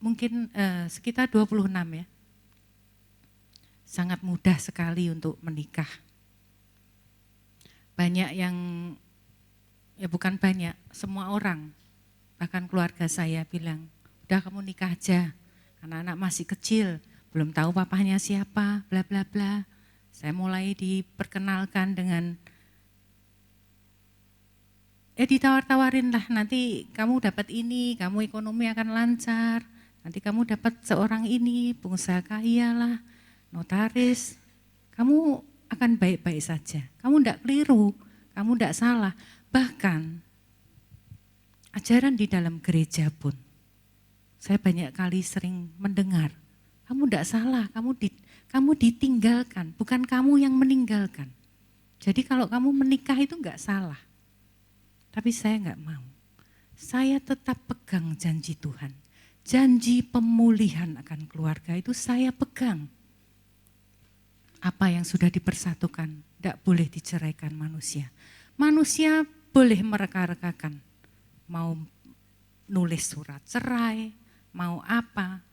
Speaker 3: mungkin sekitar 26 ya. Sangat mudah sekali untuk menikah. Banyak yang, ya bukan banyak, semua orang, bahkan keluarga saya bilang, udah kamu nikah aja, anak-anak masih kecil, belum tahu papahnya siapa, bla bla bla. Saya mulai diperkenalkan dengan, ditawar-tawarin lah, nanti kamu dapat ini, kamu ekonomi akan lancar, nanti kamu dapat seorang ini, pengusaha kaya lah, notaris, kamu akan baik-baik saja, kamu tidak keliru, kamu tidak salah. Bahkan ajaran di dalam gereja pun, saya banyak kali sering mendengar, kamu tidak salah, kamu ditinggalkan, bukan kamu yang meninggalkan. Jadi kalau kamu menikah itu enggak salah. Tapi saya enggak mau. Saya tetap pegang janji Tuhan. Janji pemulihan akan keluarga itu saya pegang. Apa yang sudah dipersatukan enggak boleh diceraikan manusia. Manusia boleh mereka-rekakan. Mau nulis surat cerai, mau apa.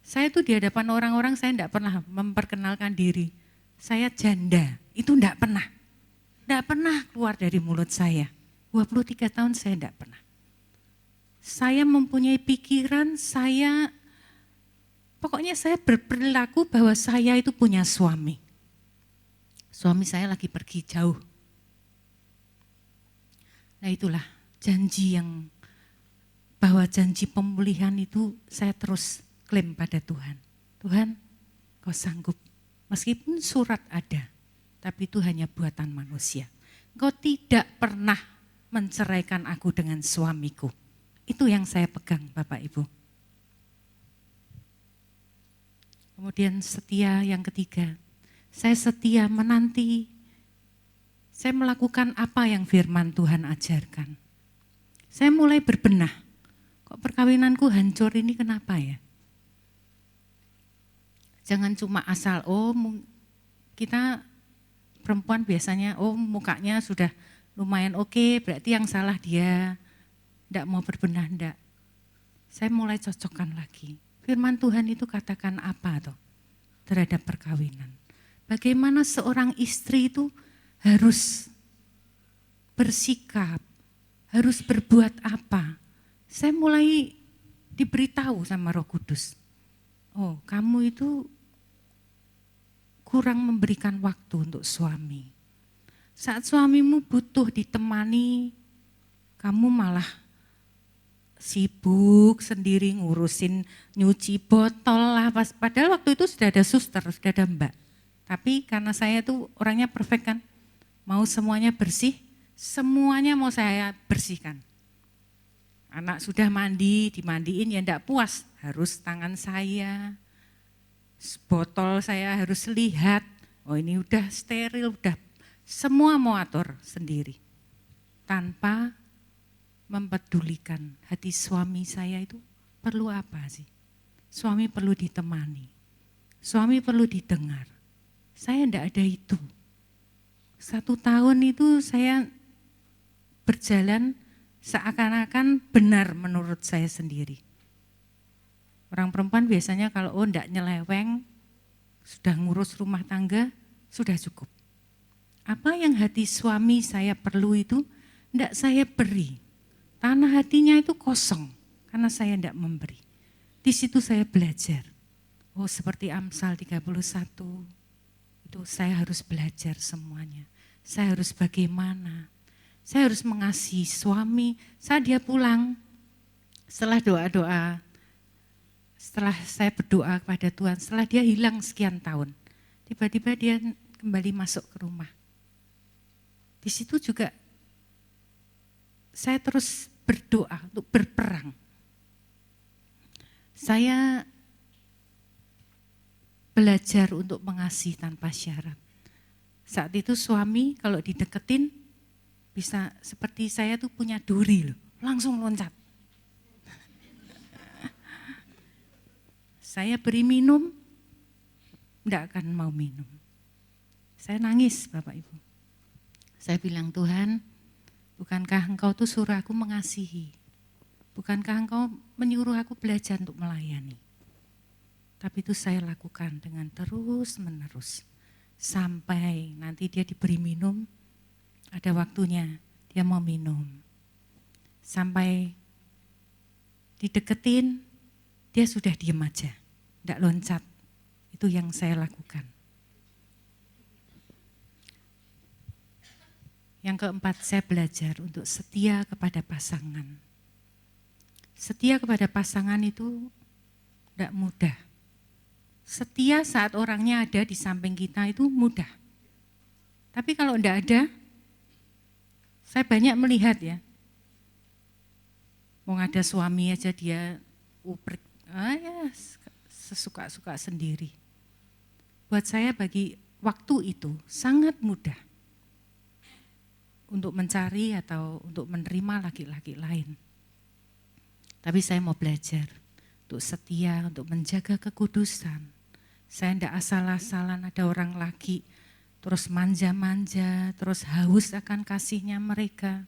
Speaker 3: Saya tuh di hadapan orang-orang saya enggak pernah memperkenalkan diri. Saya janda, itu enggak pernah. Enggak pernah keluar dari mulut saya. 23 tahun saya enggak pernah. Saya mempunyai pikiran, pokoknya saya berperilaku bahwa saya itu punya suami. Suami saya lagi pergi jauh. Nah itulah janji bahwa janji pemulihan itu saya terus klaim pada Tuhan. Tuhan, Kau sanggup. Meskipun surat ada, tapi itu hanya buatan manusia. Engkau tidak pernah menceraikan aku dengan suamiku. Itu yang saya pegang Bapak Ibu. Kemudian setia yang ketiga. Saya setia menanti. Saya melakukan apa yang firman Tuhan ajarkan. Saya mulai berbenah. Kok perkawinanku hancur ini kenapa ya? Jangan cuma asal, kita perempuan biasanya, mukanya sudah lumayan oke, berarti yang salah dia, enggak mau berbenah, enggak. Saya mulai cocokkan lagi. Firman Tuhan itu katakan apa toh terhadap perkawinan. Bagaimana seorang istri itu harus bersikap, harus berbuat apa. Saya mulai diberitahu sama Roh Kudus. Oh, kamu itu kurang memberikan waktu untuk suami. Saat suamimu butuh ditemani, kamu malah sibuk sendiri ngurusin nyuci botol lah. Padahal waktu itu sudah ada suster, sudah ada mbak. Tapi karena saya tuh orangnya perfect kan, mau semuanya bersih, semuanya mau saya bersihkan. Anak sudah mandi, dimandiin ya enggak puas, harus tangan saya, botol saya harus lihat, ini udah steril, udah semua mau atur sendiri. Tanpa mempedulikan hati suami saya itu perlu apa sih? Suami perlu ditemani, suami perlu didengar. Saya enggak ada itu. 1 tahun itu saya berjalan seakan-akan benar menurut saya sendiri. Orang perempuan biasanya kalau enggak nyeleweng, sudah ngurus rumah tangga, sudah cukup. Apa yang hati suami saya perlu itu enggak saya beri. Tanah hatinya itu kosong karena saya enggak memberi. Di situ saya belajar. Seperti Amsal 31. Itu saya harus belajar semuanya. Saya harus bagaimana. Saya harus mengasihi suami. Saat dia pulang, setelah doa-doa, setelah saya berdoa kepada Tuhan, setelah dia hilang sekian tahun, tiba-tiba dia kembali masuk ke rumah. Di situ juga saya terus berdoa untuk berperang. Saya belajar untuk mengasihi tanpa syarat. Saat itu suami kalau dideketin bisa seperti saya tuh punya duri loh, langsung loncat. Saya beri minum, enggak akan mau minum. Saya nangis Bapak Ibu. Saya bilang, Tuhan, bukankah Engkau tuh suruh aku mengasihi? Bukankah Engkau menyuruh aku belajar untuk melayani? Tapi itu saya lakukan dengan terus-menerus. Sampai nanti dia diberi minum, ada waktunya dia mau minum. Sampai dideketin, dia sudah diem aja, enggak loncat. Itu yang saya lakukan. Yang keempat, saya belajar untuk setia kepada pasangan. Setia kepada pasangan itu tidak mudah. Setia saat orangnya ada di samping kita itu mudah. Tapi kalau tidak ada, saya banyak melihat ya. Mau ada suami aja dia sesuka-suka sendiri. Buat saya bagi waktu itu sangat mudah untuk mencari atau untuk menerima laki-laki lain. Tapi saya mau belajar untuk setia, untuk menjaga kekudusan. Saya tidak asal-asalan ada orang laki terus manja-manja, terus haus akan kasihnya mereka.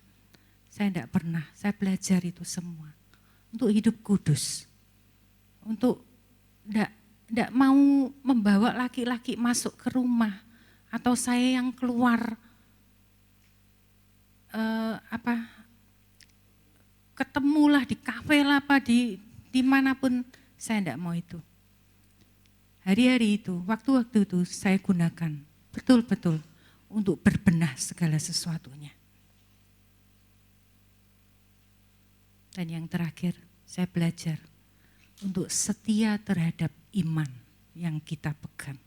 Speaker 3: Saya tidak pernah, saya belajar itu semua. Untuk hidup kudus, untuk tidak mau membawa laki-laki masuk ke rumah, atau saya yang keluar ketemulah di kafe lah apa di manapun, saya tidak mau itu. Hari-hari itu, waktu-waktu itu saya gunakan betul-betul untuk berbenah segala sesuatunya. Dan yang terakhir, saya belajar untuk setia terhadap iman yang kita pegang.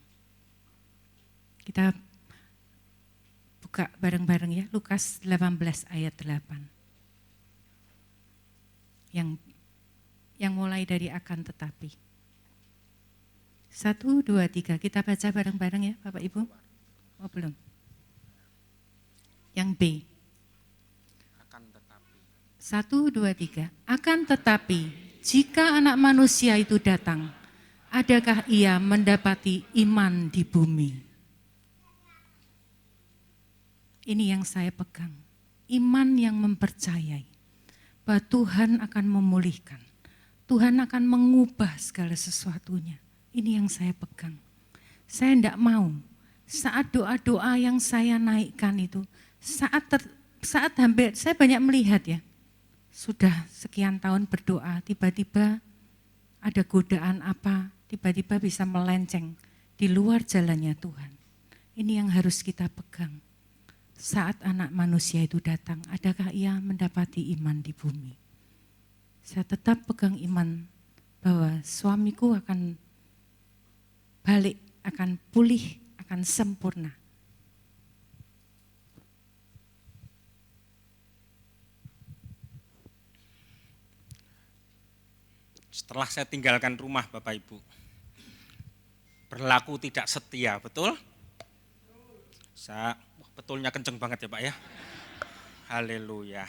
Speaker 3: Kita buka bareng-bareng ya, Lukas 18 ayat 8. Yang mulai dari akan tetapi. 1, 2, 3, kita baca bareng-bareng ya Bapak Ibu. Oh belum. Yang B.
Speaker 4: Akan tetapi.
Speaker 3: 1, 2, 3. Akan tetapi, jika anak manusia itu datang, adakah ia mendapati iman di bumi? Ini yang saya pegang, iman yang mempercayai bahwa Tuhan akan memulihkan, Tuhan akan mengubah segala sesuatunya. Ini yang saya pegang. Saya tidak mau saat doa-doa yang saya naikkan itu, saat hampir, saya banyak melihat ya, sudah sekian tahun berdoa, tiba-tiba ada godaan apa, tiba-tiba bisa melenceng di luar jalannya Tuhan. Ini yang harus kita pegang. Saat anak manusia itu datang, adakah ia mendapati iman di bumi? Saya tetap pegang iman bahwa suamiku akan balik, akan pulih, akan sempurna.
Speaker 4: Setelah saya tinggalkan rumah Bapak Ibu, berlaku tidak setia, betul? Betulnya kenceng banget ya Pak ya. Haleluya.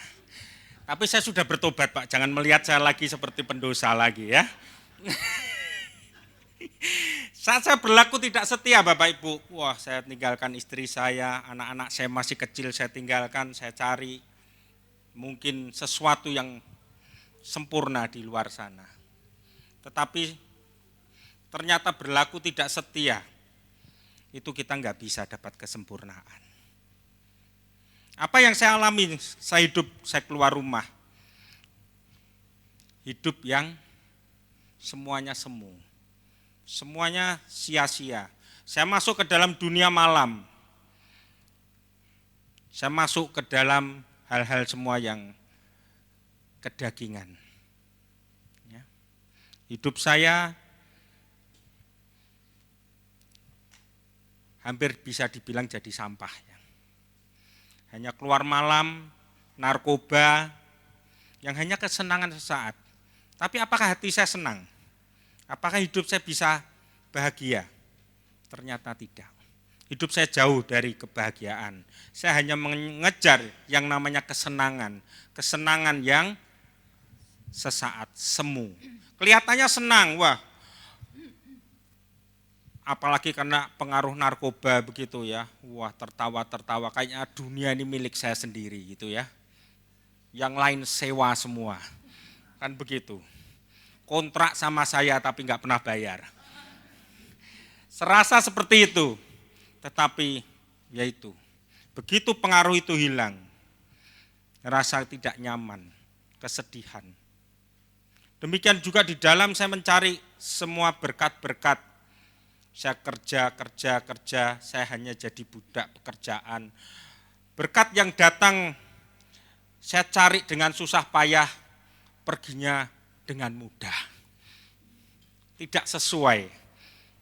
Speaker 4: Tapi saya sudah bertobat Pak, jangan melihat saya lagi seperti pendosa lagi ya. Saat saya berlaku tidak setia Bapak Ibu, wah saya tinggalkan istri saya, anak-anak saya masih kecil saya tinggalkan, saya cari mungkin sesuatu yang sempurna di luar sana. Tetapi ternyata berlaku tidak setia, itu kita nggak bisa dapat kesempurnaan. Apa yang saya alami, saya hidup, saya keluar rumah. Hidup yang semuanya semu, semuanya sia-sia. Saya masuk ke dalam dunia malam. Saya masuk ke dalam hal-hal semua yang kedagingan. Ya. Hidup saya hampir bisa dibilang jadi sampah. Ya. Hanya keluar malam, narkoba, yang hanya kesenangan sesaat. Tapi apakah hati saya senang? Apakah hidup saya bisa bahagia? Ternyata tidak. Hidup saya jauh dari kebahagiaan. Saya hanya mengejar yang namanya kesenangan. Kesenangan yang sesaat, semu. Kelihatannya senang, wah. Apalagi karena pengaruh narkoba begitu ya. Wah, tertawa-tertawa, kayaknya dunia ini milik saya sendiri gitu ya. Yang lain sewa semua. Kan begitu. Kontrak sama saya tapi enggak pernah bayar. Serasa seperti itu. Tetapi yaitu, begitu pengaruh itu hilang, rasa tidak nyaman, kesedihan. Demikian juga di dalam saya mencari semua berkat-berkat. Saya kerja, saya hanya jadi budak pekerjaan. Berkat yang datang saya cari dengan susah payah, perginya dengan mudah. Tidak sesuai.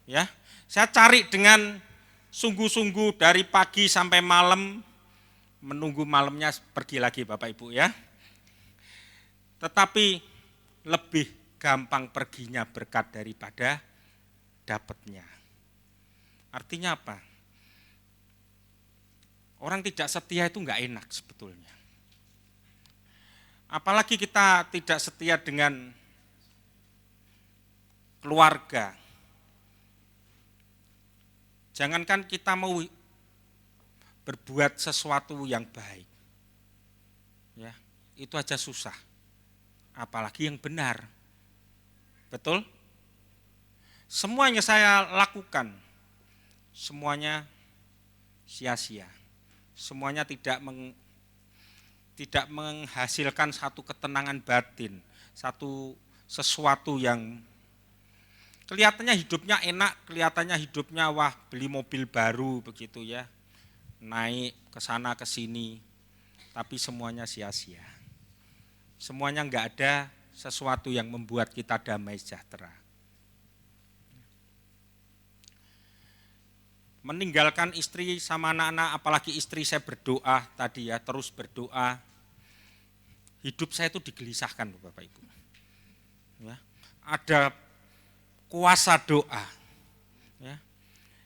Speaker 4: Ya, saya cari dengan sungguh-sungguh dari pagi sampai malam, menunggu malamnya pergi lagi Bapak Ibu ya. Tetapi lebih gampang perginya berkat daripada dapatnya. Artinya apa? Orang tidak setia itu enggak enak sebetulnya. Apalagi kita tidak setia dengan keluarga. Jangankan kita mau berbuat sesuatu yang baik. Ya, itu aja susah. Apalagi yang benar. Betul? Semuanya saya lakukan. Semuanya sia-sia. Semuanya tidak menghasilkan satu ketenangan batin, sesuatu yang kelihatannya hidupnya enak, kelihatannya hidupnya wah beli mobil baru begitu ya, naik ke sana ke sini, tapi semuanya sia-sia. Semuanya enggak ada sesuatu yang membuat kita damai sejahtera. Meninggalkan istri sama anak-anak, apalagi istri saya berdoa tadi ya, terus berdoa. Hidup saya itu digelisahkan Bapak Ibu. Ya, ada kuasa doa. Ya,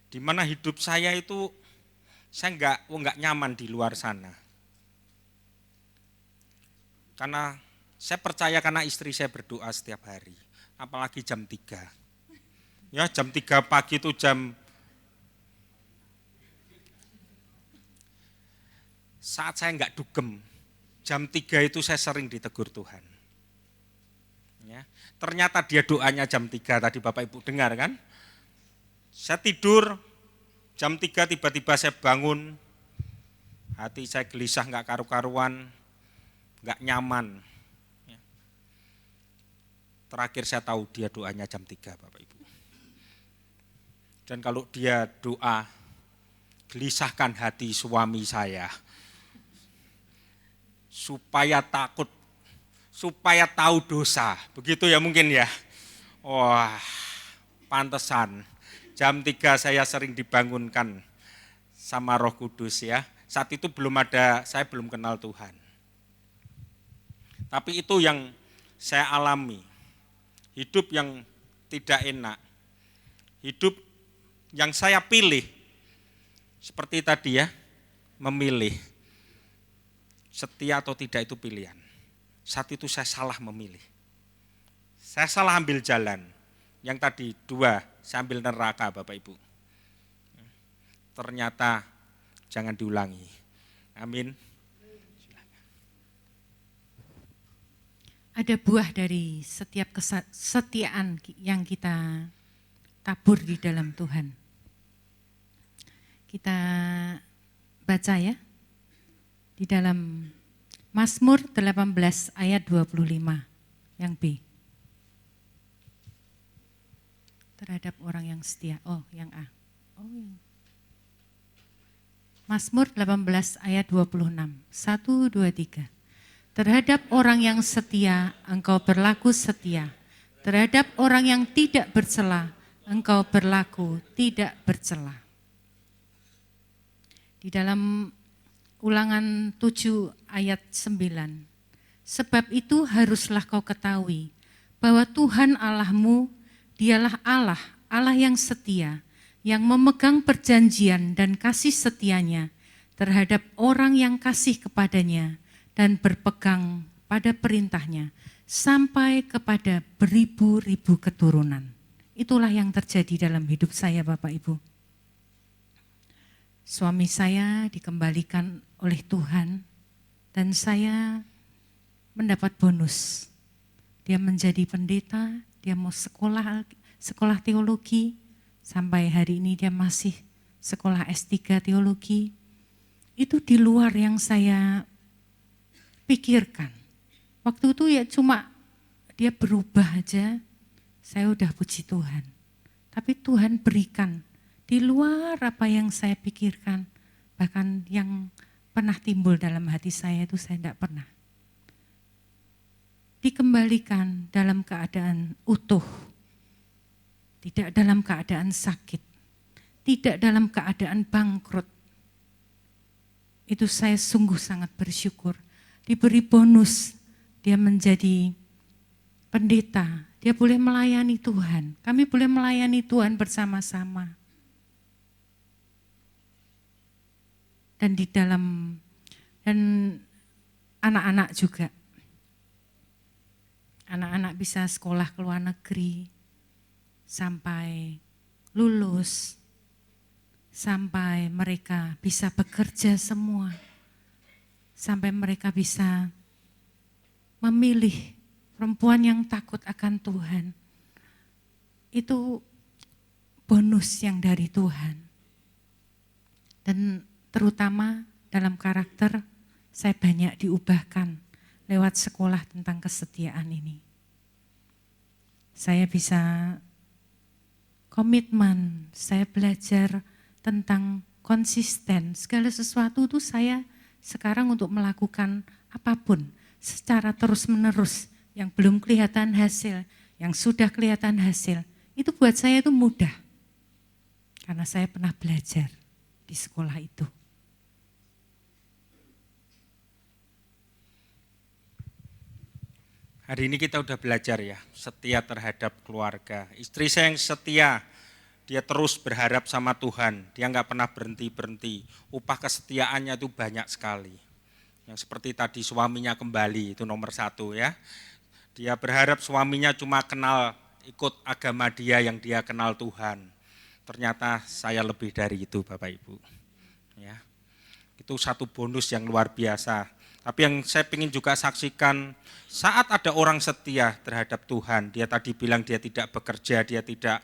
Speaker 4: di mana hidup saya itu saya enggak nyaman di luar sana. Karena saya percaya karena istri saya berdoa setiap hari, apalagi jam 3. Ya, jam 3 pagi itu saat saya enggak dugem, jam 3 itu saya sering ditegur Tuhan. Ya, ternyata dia doanya jam 3 tadi Bapak Ibu dengar kan? Saya tidur, jam 3 tiba-tiba saya bangun, hati saya gelisah enggak karu-karuan, enggak nyaman. Ya. Terakhir saya tahu dia doanya jam 3 Bapak Ibu. Dan kalau dia doa, gelisahkan hati suami saya, supaya takut, supaya tahu dosa, begitu ya mungkin ya. Wah, pantesan jam 3 saya sering dibangunkan sama Roh Kudus ya. Saat itu saya belum kenal Tuhan. Tapi itu yang saya alami, hidup yang tidak enak, hidup yang saya pilih, seperti tadi ya, memilih. Setia atau tidak itu pilihan. Saat itu saya salah memilih. Saya salah ambil jalan. Yang tadi 2, saya ambil neraka Bapak Ibu. Ternyata jangan diulangi. Amin.
Speaker 3: Ada buah dari setiap kesetiaan yang kita tabur di dalam Tuhan. Kita baca ya. Di dalam Mazmur 18 ayat 25 yang B. Terhadap orang yang setia. Oh, yang A. Mazmur 18 ayat 26. 1, 2, 3. Terhadap orang yang setia, engkau berlaku setia. Terhadap orang yang tidak bercela, engkau berlaku tidak bercela. Di dalam Ulangan 7 ayat 9. Sebab itu haruslah kau ketahui bahwa Tuhan Allahmu, dialah Allah, Allah yang setia, yang memegang perjanjian dan kasih setianya terhadap orang yang kasih kepadanya dan berpegang pada perintahnya sampai kepada beribu-ribu keturunan. Itulah yang terjadi dalam hidup saya, Bapak Ibu. Suami saya dikembalikan oleh Tuhan dan saya mendapat bonus. Dia menjadi pendeta, dia mau sekolah teologi, sampai hari ini dia masih sekolah S3 teologi. Itu di luar yang saya pikirkan. Waktu itu ya cuma dia berubah aja, saya udah puji Tuhan. Tapi Tuhan berikan di luar apa yang saya pikirkan, bahkan yang pernah timbul dalam hati saya itu saya tidak pernah. Dikembalikan dalam keadaan utuh, tidak dalam keadaan sakit, tidak dalam keadaan bangkrut. Itu saya sungguh sangat bersyukur. Diberi bonus, dia menjadi pendeta, dia boleh melayani Tuhan. Kami boleh melayani Tuhan bersama-sama. Dan di dalam, dan anak-anak juga. Anak-anak bisa sekolah ke luar negeri, sampai lulus, sampai mereka bisa bekerja semua, sampai mereka bisa memilih perempuan yang takut akan Tuhan. Itu bonus yang dari Tuhan. Dan terutama dalam karakter, saya banyak diubahkan lewat sekolah tentang kesetiaan ini. Saya bisa komitmen, saya belajar tentang konsisten. Segala sesuatu itu saya sekarang untuk melakukan apapun secara terus-menerus, yang belum kelihatan hasil, yang sudah kelihatan hasil, itu buat saya itu mudah. Karena saya pernah belajar di sekolah itu.
Speaker 4: Hari ini kita udah belajar ya, setia terhadap keluarga. Istri saya yang setia, dia terus berharap sama Tuhan, dia nggak pernah berhenti-berhenti. Upah kesetiaannya itu banyak sekali. Yang seperti tadi suaminya kembali, itu nomor 1 ya. Dia berharap suaminya cuma kenal ikut agama dia yang dia kenal Tuhan. Ternyata saya lebih dari itu Bapak Ibu. Ya. Itu satu bonus yang luar biasa. Tapi yang saya ingin juga saksikan, saat ada orang setia terhadap Tuhan, dia tadi bilang dia tidak bekerja, dia tidak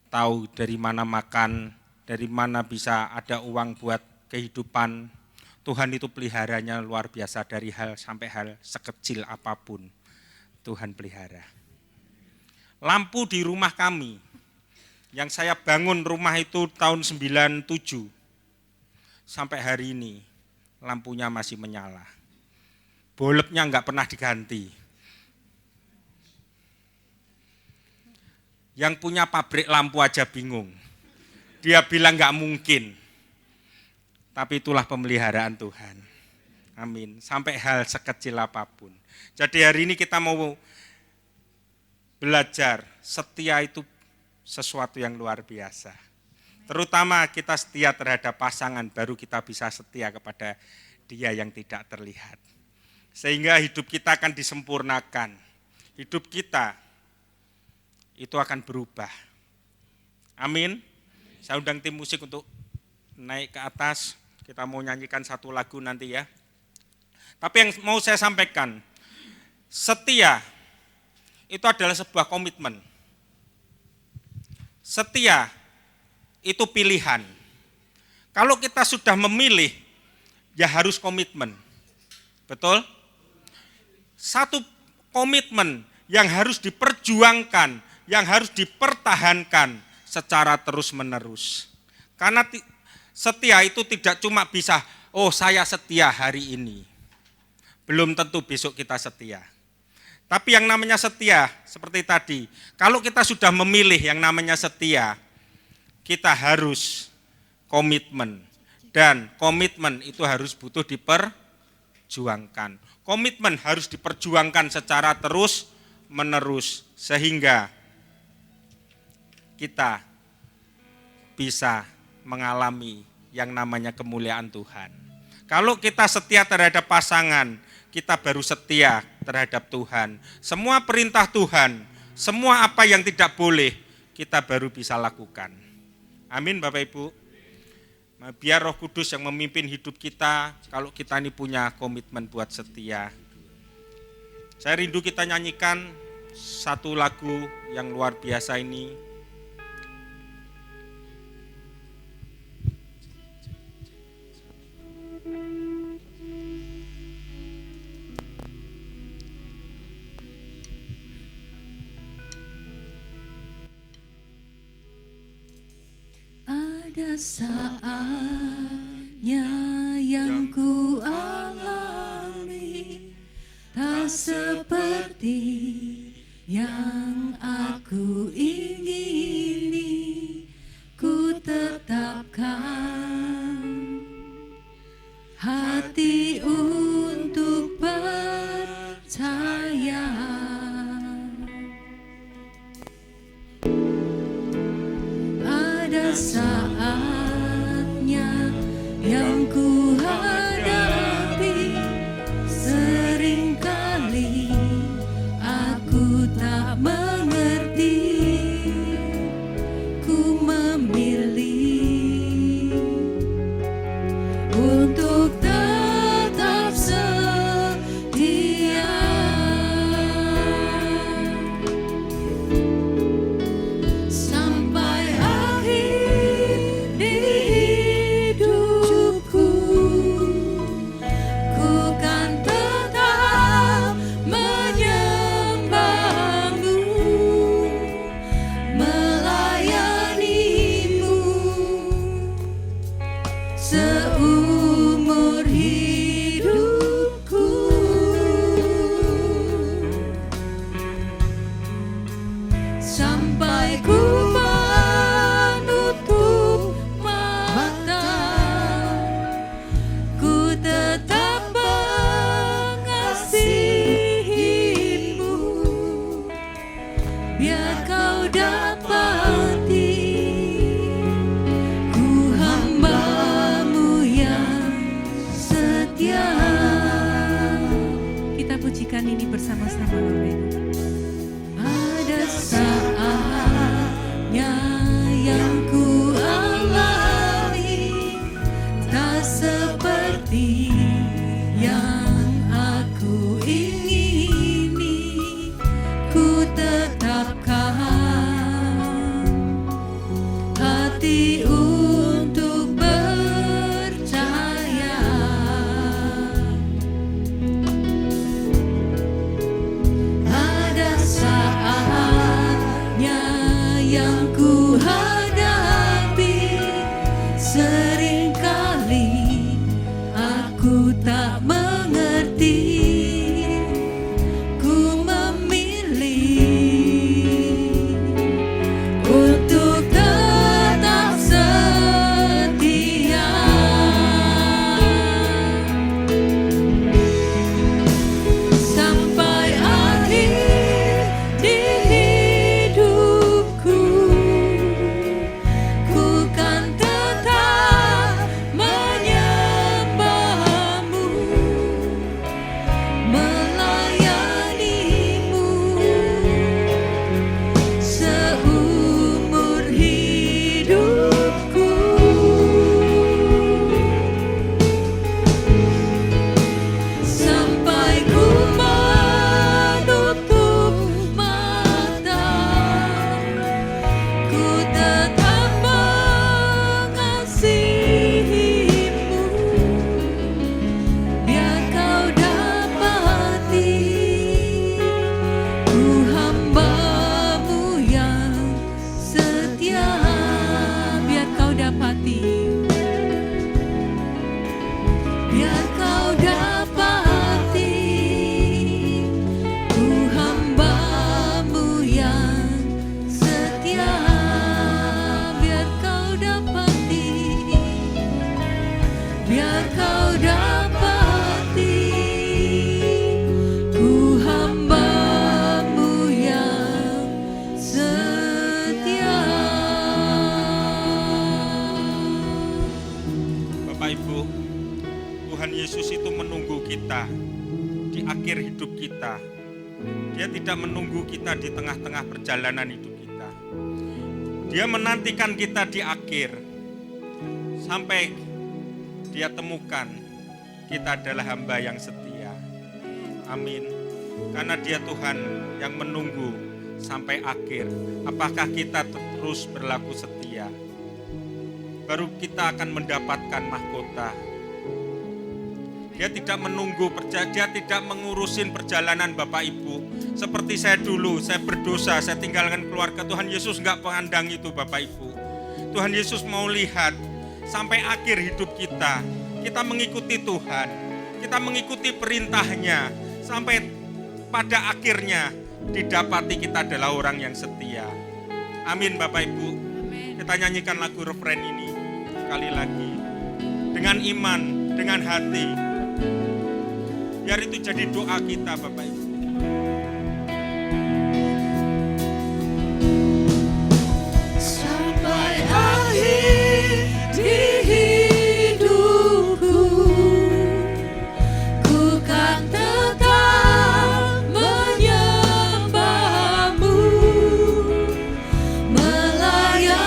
Speaker 4: tahu dari mana makan, dari mana bisa ada uang buat kehidupan. Tuhan itu peliharanya luar biasa, dari hal sampai hal sekecil apapun Tuhan pelihara. Lampu di rumah kami, yang saya bangun rumah itu tahun 97, sampai hari ini lampunya masih menyala. Bolepnya enggak pernah diganti. Yang punya pabrik lampu aja bingung. Dia bilang enggak mungkin. Tapi itulah pemeliharaan Tuhan. Amin. Sampai hal sekecil apapun. Jadi hari ini kita mau belajar setia itu sesuatu yang luar biasa. Terutama kita setia terhadap pasangan, baru kita bisa setia kepada dia yang tidak terlihat. Sehingga hidup kita akan disempurnakan. Hidup kita itu akan berubah. Amin. Saya undang tim musik untuk naik ke atas. Kita mau nyanyikan satu lagu nanti ya. Tapi yang mau saya sampaikan, setia itu adalah sebuah komitmen. Setia itu pilihan. Kalau kita sudah memilih, ya harus komitmen. Betul? Satu komitmen yang harus diperjuangkan, yang harus dipertahankan secara terus-menerus. Karena setia itu tidak cuma bisa, oh saya setia hari ini. Belum tentu besok kita setia. Tapi yang namanya setia, seperti tadi, kalau kita sudah memilih yang namanya setia, kita harus komitmen. Dan komitmen itu harus butuh diperjuangkan. Komitmen harus diperjuangkan secara terus menerus, sehingga kita bisa mengalami yang namanya kemuliaan Tuhan. Kalau kita setia terhadap pasangan, kita baru setia terhadap Tuhan. Semua perintah Tuhan, semua apa yang tidak boleh, kita baru bisa lakukan. Amin Bapak Ibu. Biar Roh Kudus yang memimpin hidup kita, kalau kita ini punya komitmen buat setia. Saya rindu kita nyanyikan satu lagu yang luar biasa ini.
Speaker 3: Ada saatnya yang ku alami, tak seperti yang aku ingini. Ku tetapkan hati untuk percaya. Ada saatnya yang ku hadapi, seringkali aku tak mengerti. Ku memilih untuk tetap setia. Sampai akhir di hidupku, ku kan tetap menyembahmu, melayanimu seumur hidupku. Sampai ku menutup mata, ku tetap mengasihimu. Biar kau dapati, ku hamba-Mu yang setia. Kita pujikan ini bersama-sama, Bapak Ibu. Ada saatnya yang ku alami, tak seperti yang aku ingini. Ku tetapkan hati untuk percaya. Ada saatnya yang ku hadapi, seringkali aku tak mengerti. Ku memilih untuk tetap setia. Sampai akhir di hidupku,
Speaker 4: Yesus itu menunggu kita di akhir hidup kita. Dia tidak menunggu kita di tengah-tengah perjalanan hidup kita. Dia menantikan kita di akhir sampai Dia temukan kita adalah hamba yang setia. Amin. Karena Dia Tuhan yang menunggu sampai akhir. Apakah kita terus berlaku setia? Baru kita akan mendapatkan mahkota. Dia tidak menunggu, dia tidak mengurusin perjalanan Bapak Ibu. Seperti saya dulu, saya berdosa, saya tinggalkan keluarga. Tuhan Yesus enggak pandang itu Bapak Ibu. Tuhan Yesus mau lihat sampai akhir hidup kita. Kita mengikuti Tuhan, kita mengikuti perintahnya. Sampai pada akhirnya didapati kita adalah orang yang setia. Amin Bapak Ibu. Kita nyanyikan lagu refren ini sekali lagi. Dengan iman, dengan hati. Biar itu jadi doa kita Bapak Ibu.
Speaker 2: Sampai akhir di hidupku, ku kan tetap menyembahmu, melayanimu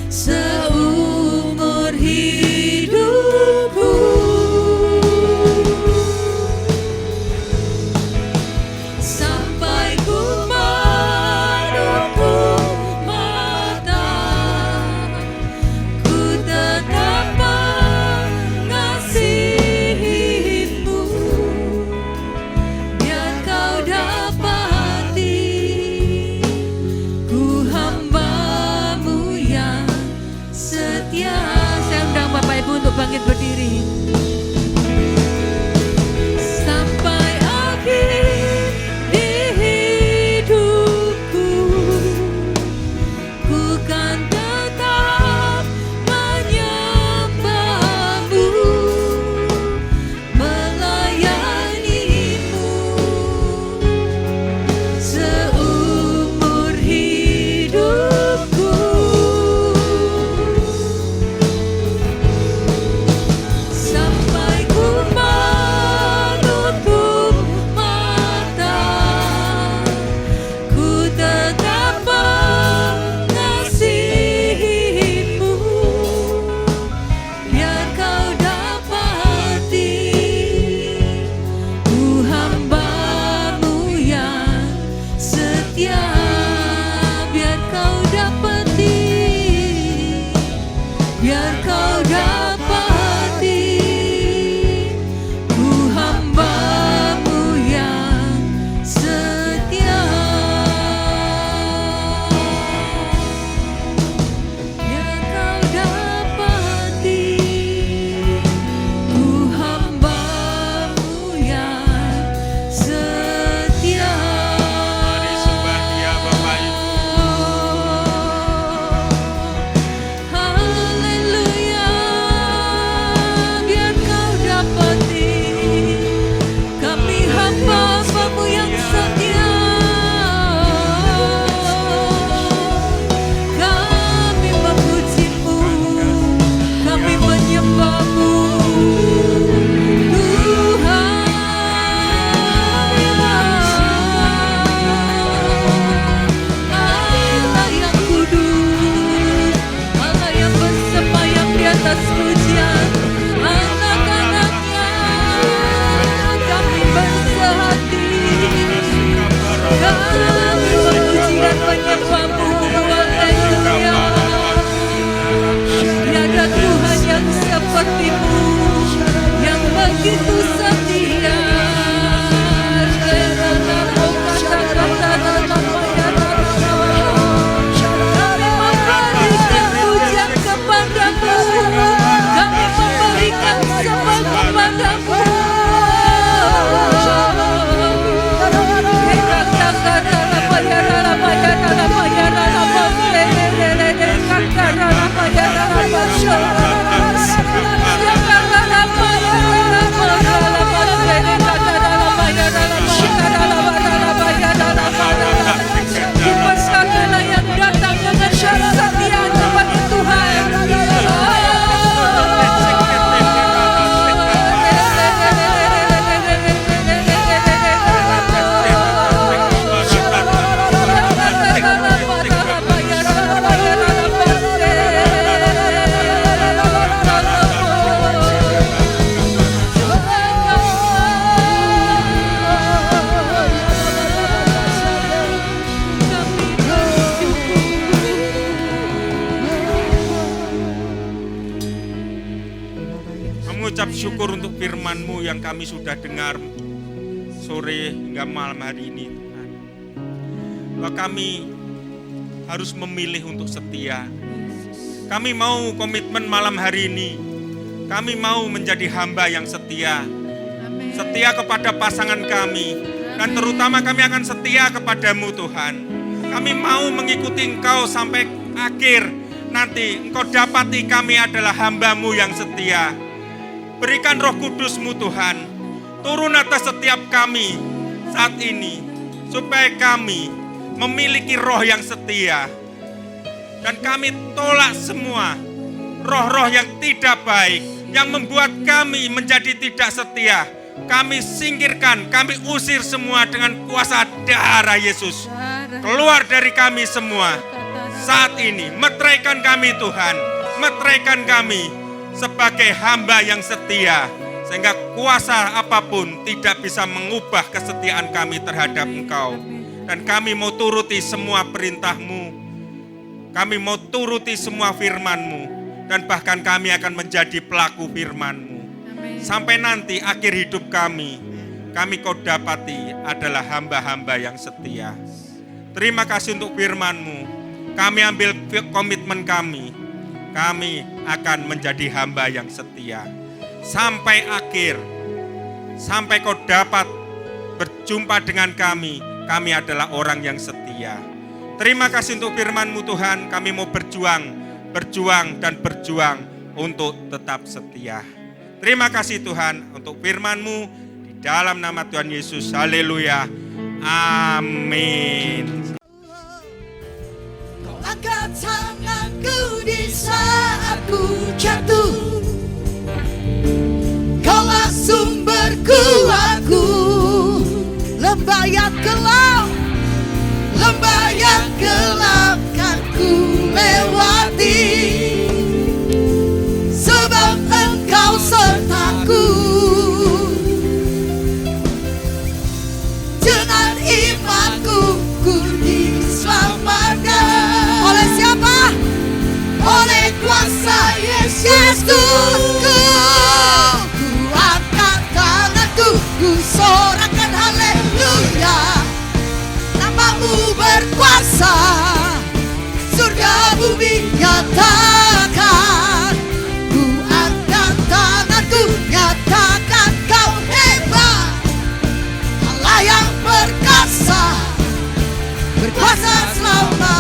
Speaker 2: seumur hidupku. Sampai ku menutup mata, ku tetap mengasihimu. Biar kau dapati, ku hambamu yang setia. Saya undang Bapak Ibu untuk bangkit berdiri. Sampai akhir di hidupku, ku kan tetap menyembahmu, melayanimu seumur hidupku. Sampai ku menutup mata, ku tetap mengasihimu. Biar kau dapati, ku hambamu yang setia. Biar kau dapati, biar kau dapati, ku hambamu yang setia. Biar kau dapati, ku hambamu yang setia.
Speaker 4: Mari sembah Dia mengucap syukur untuk firman-Mu yang kami sudah dengar sore hingga malam hari ini, Tuhan. Bahwa kami harus memilih untuk setia. Kami mau komitmen malam hari ini. Kami mau menjadi hamba yang setia. Setia kepada pasangan kami. Dan terutama kami akan setia kepadamu, Tuhan. Kami mau mengikuti Engkau sampai akhir. Nanti Engkau dapati kami adalah hamba-Mu yang setia. Berikan Roh Kudus-Mu, Tuhan. Turun atas setiap kami saat ini. Supaya kami memiliki roh yang setia. Dan kami tolak semua roh-roh yang tidak baik, yang membuat kami menjadi tidak setia. Kami singkirkan, kami usir semua dengan kuasa darah Yesus. Keluar dari kami semua. Saat ini, meteraikan kami Tuhan. Meteraikan kami sebagai hamba yang setia. Sehingga kuasa apapun tidak bisa mengubah kesetiaan kami terhadap Engkau. Dan kami mau turuti semua perintah-Mu. Kami mau turuti semua firman-Mu. Dan bahkan kami akan menjadi pelaku firman-Mu. Sampai nanti akhir hidup kami Kau dapati adalah hamba-hamba yang setia. Terima kasih untuk firman-Mu. Kami ambil komitmen kami. Kami akan menjadi hamba yang setia. Sampai akhir. Sampai Kau dapat berjumpa dengan kami. Kami adalah orang yang setia. Terima kasih untuk firman-Mu Tuhan. Kami mau berjuang dan berjuang untuk tetap setia. Terima kasih Tuhan untuk firman-Mu di dalam nama Tuhan Yesus. Haleluya. Amin.
Speaker 5: Kau angkat tanganku di saat ku jatuh. Kaulah sumber kuatku. Lembah yang gelap kan ku lewati. Sebab Engkau sertaku. Dengan imanku ku diselamatkan. Oleh siapa? Oleh kuasa Yesus. Ku angkat tanganku, ku sorakan haleluya. Namamu berkuasa, surga bumi nyatakan. Ku angkat tanganku, nyatakan Kau hebat. Allah yang perkasa, berkuasa selama.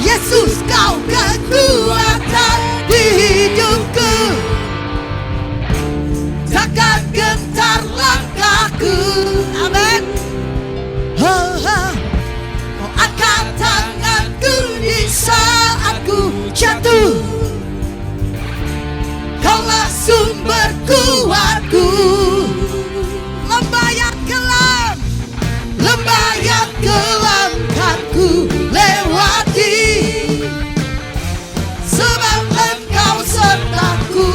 Speaker 5: Yesus, Kau kekuatan di hidupku. Takkan gentar langkahku. Amin. Kau angkat tanganku di saat ku jatuh. Kaulah sumber kuatku. Lembah yang gelap kan ku lewati. Sebab Engkau sertaku.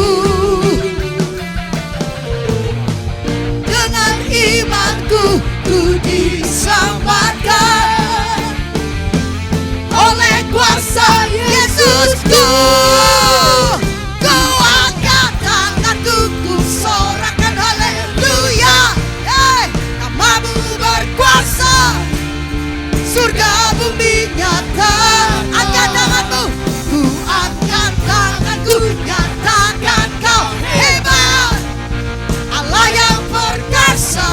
Speaker 5: Dengan imanku ku diselamatkan. Oleh kuasa Yesusku. Ku angkat tanganku, ku sorakan haleluya. Namamu berkuasa, surga bumi nyata. Angkat tanganmu, ku angkat tanganku, nyatakan Kau hebat. Allah yang perkasa,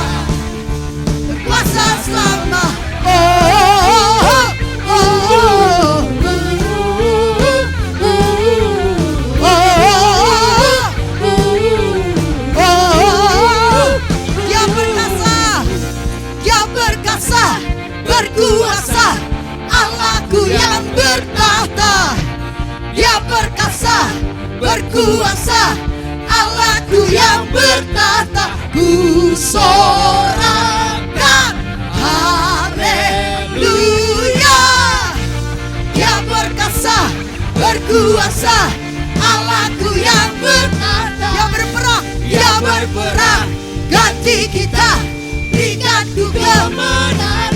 Speaker 5: berkuasa selama. Dia perkasa, berkuasa. Allahku yang bertahta. Dia perkasa, berkuasa. Allahku yang bertahta. Ku sorakan haleluya. Dia perkasa, berkuasa. Allahku yang bertahta. Dia berperang, dia berperang. ganti kita, berikan ku kemenangan.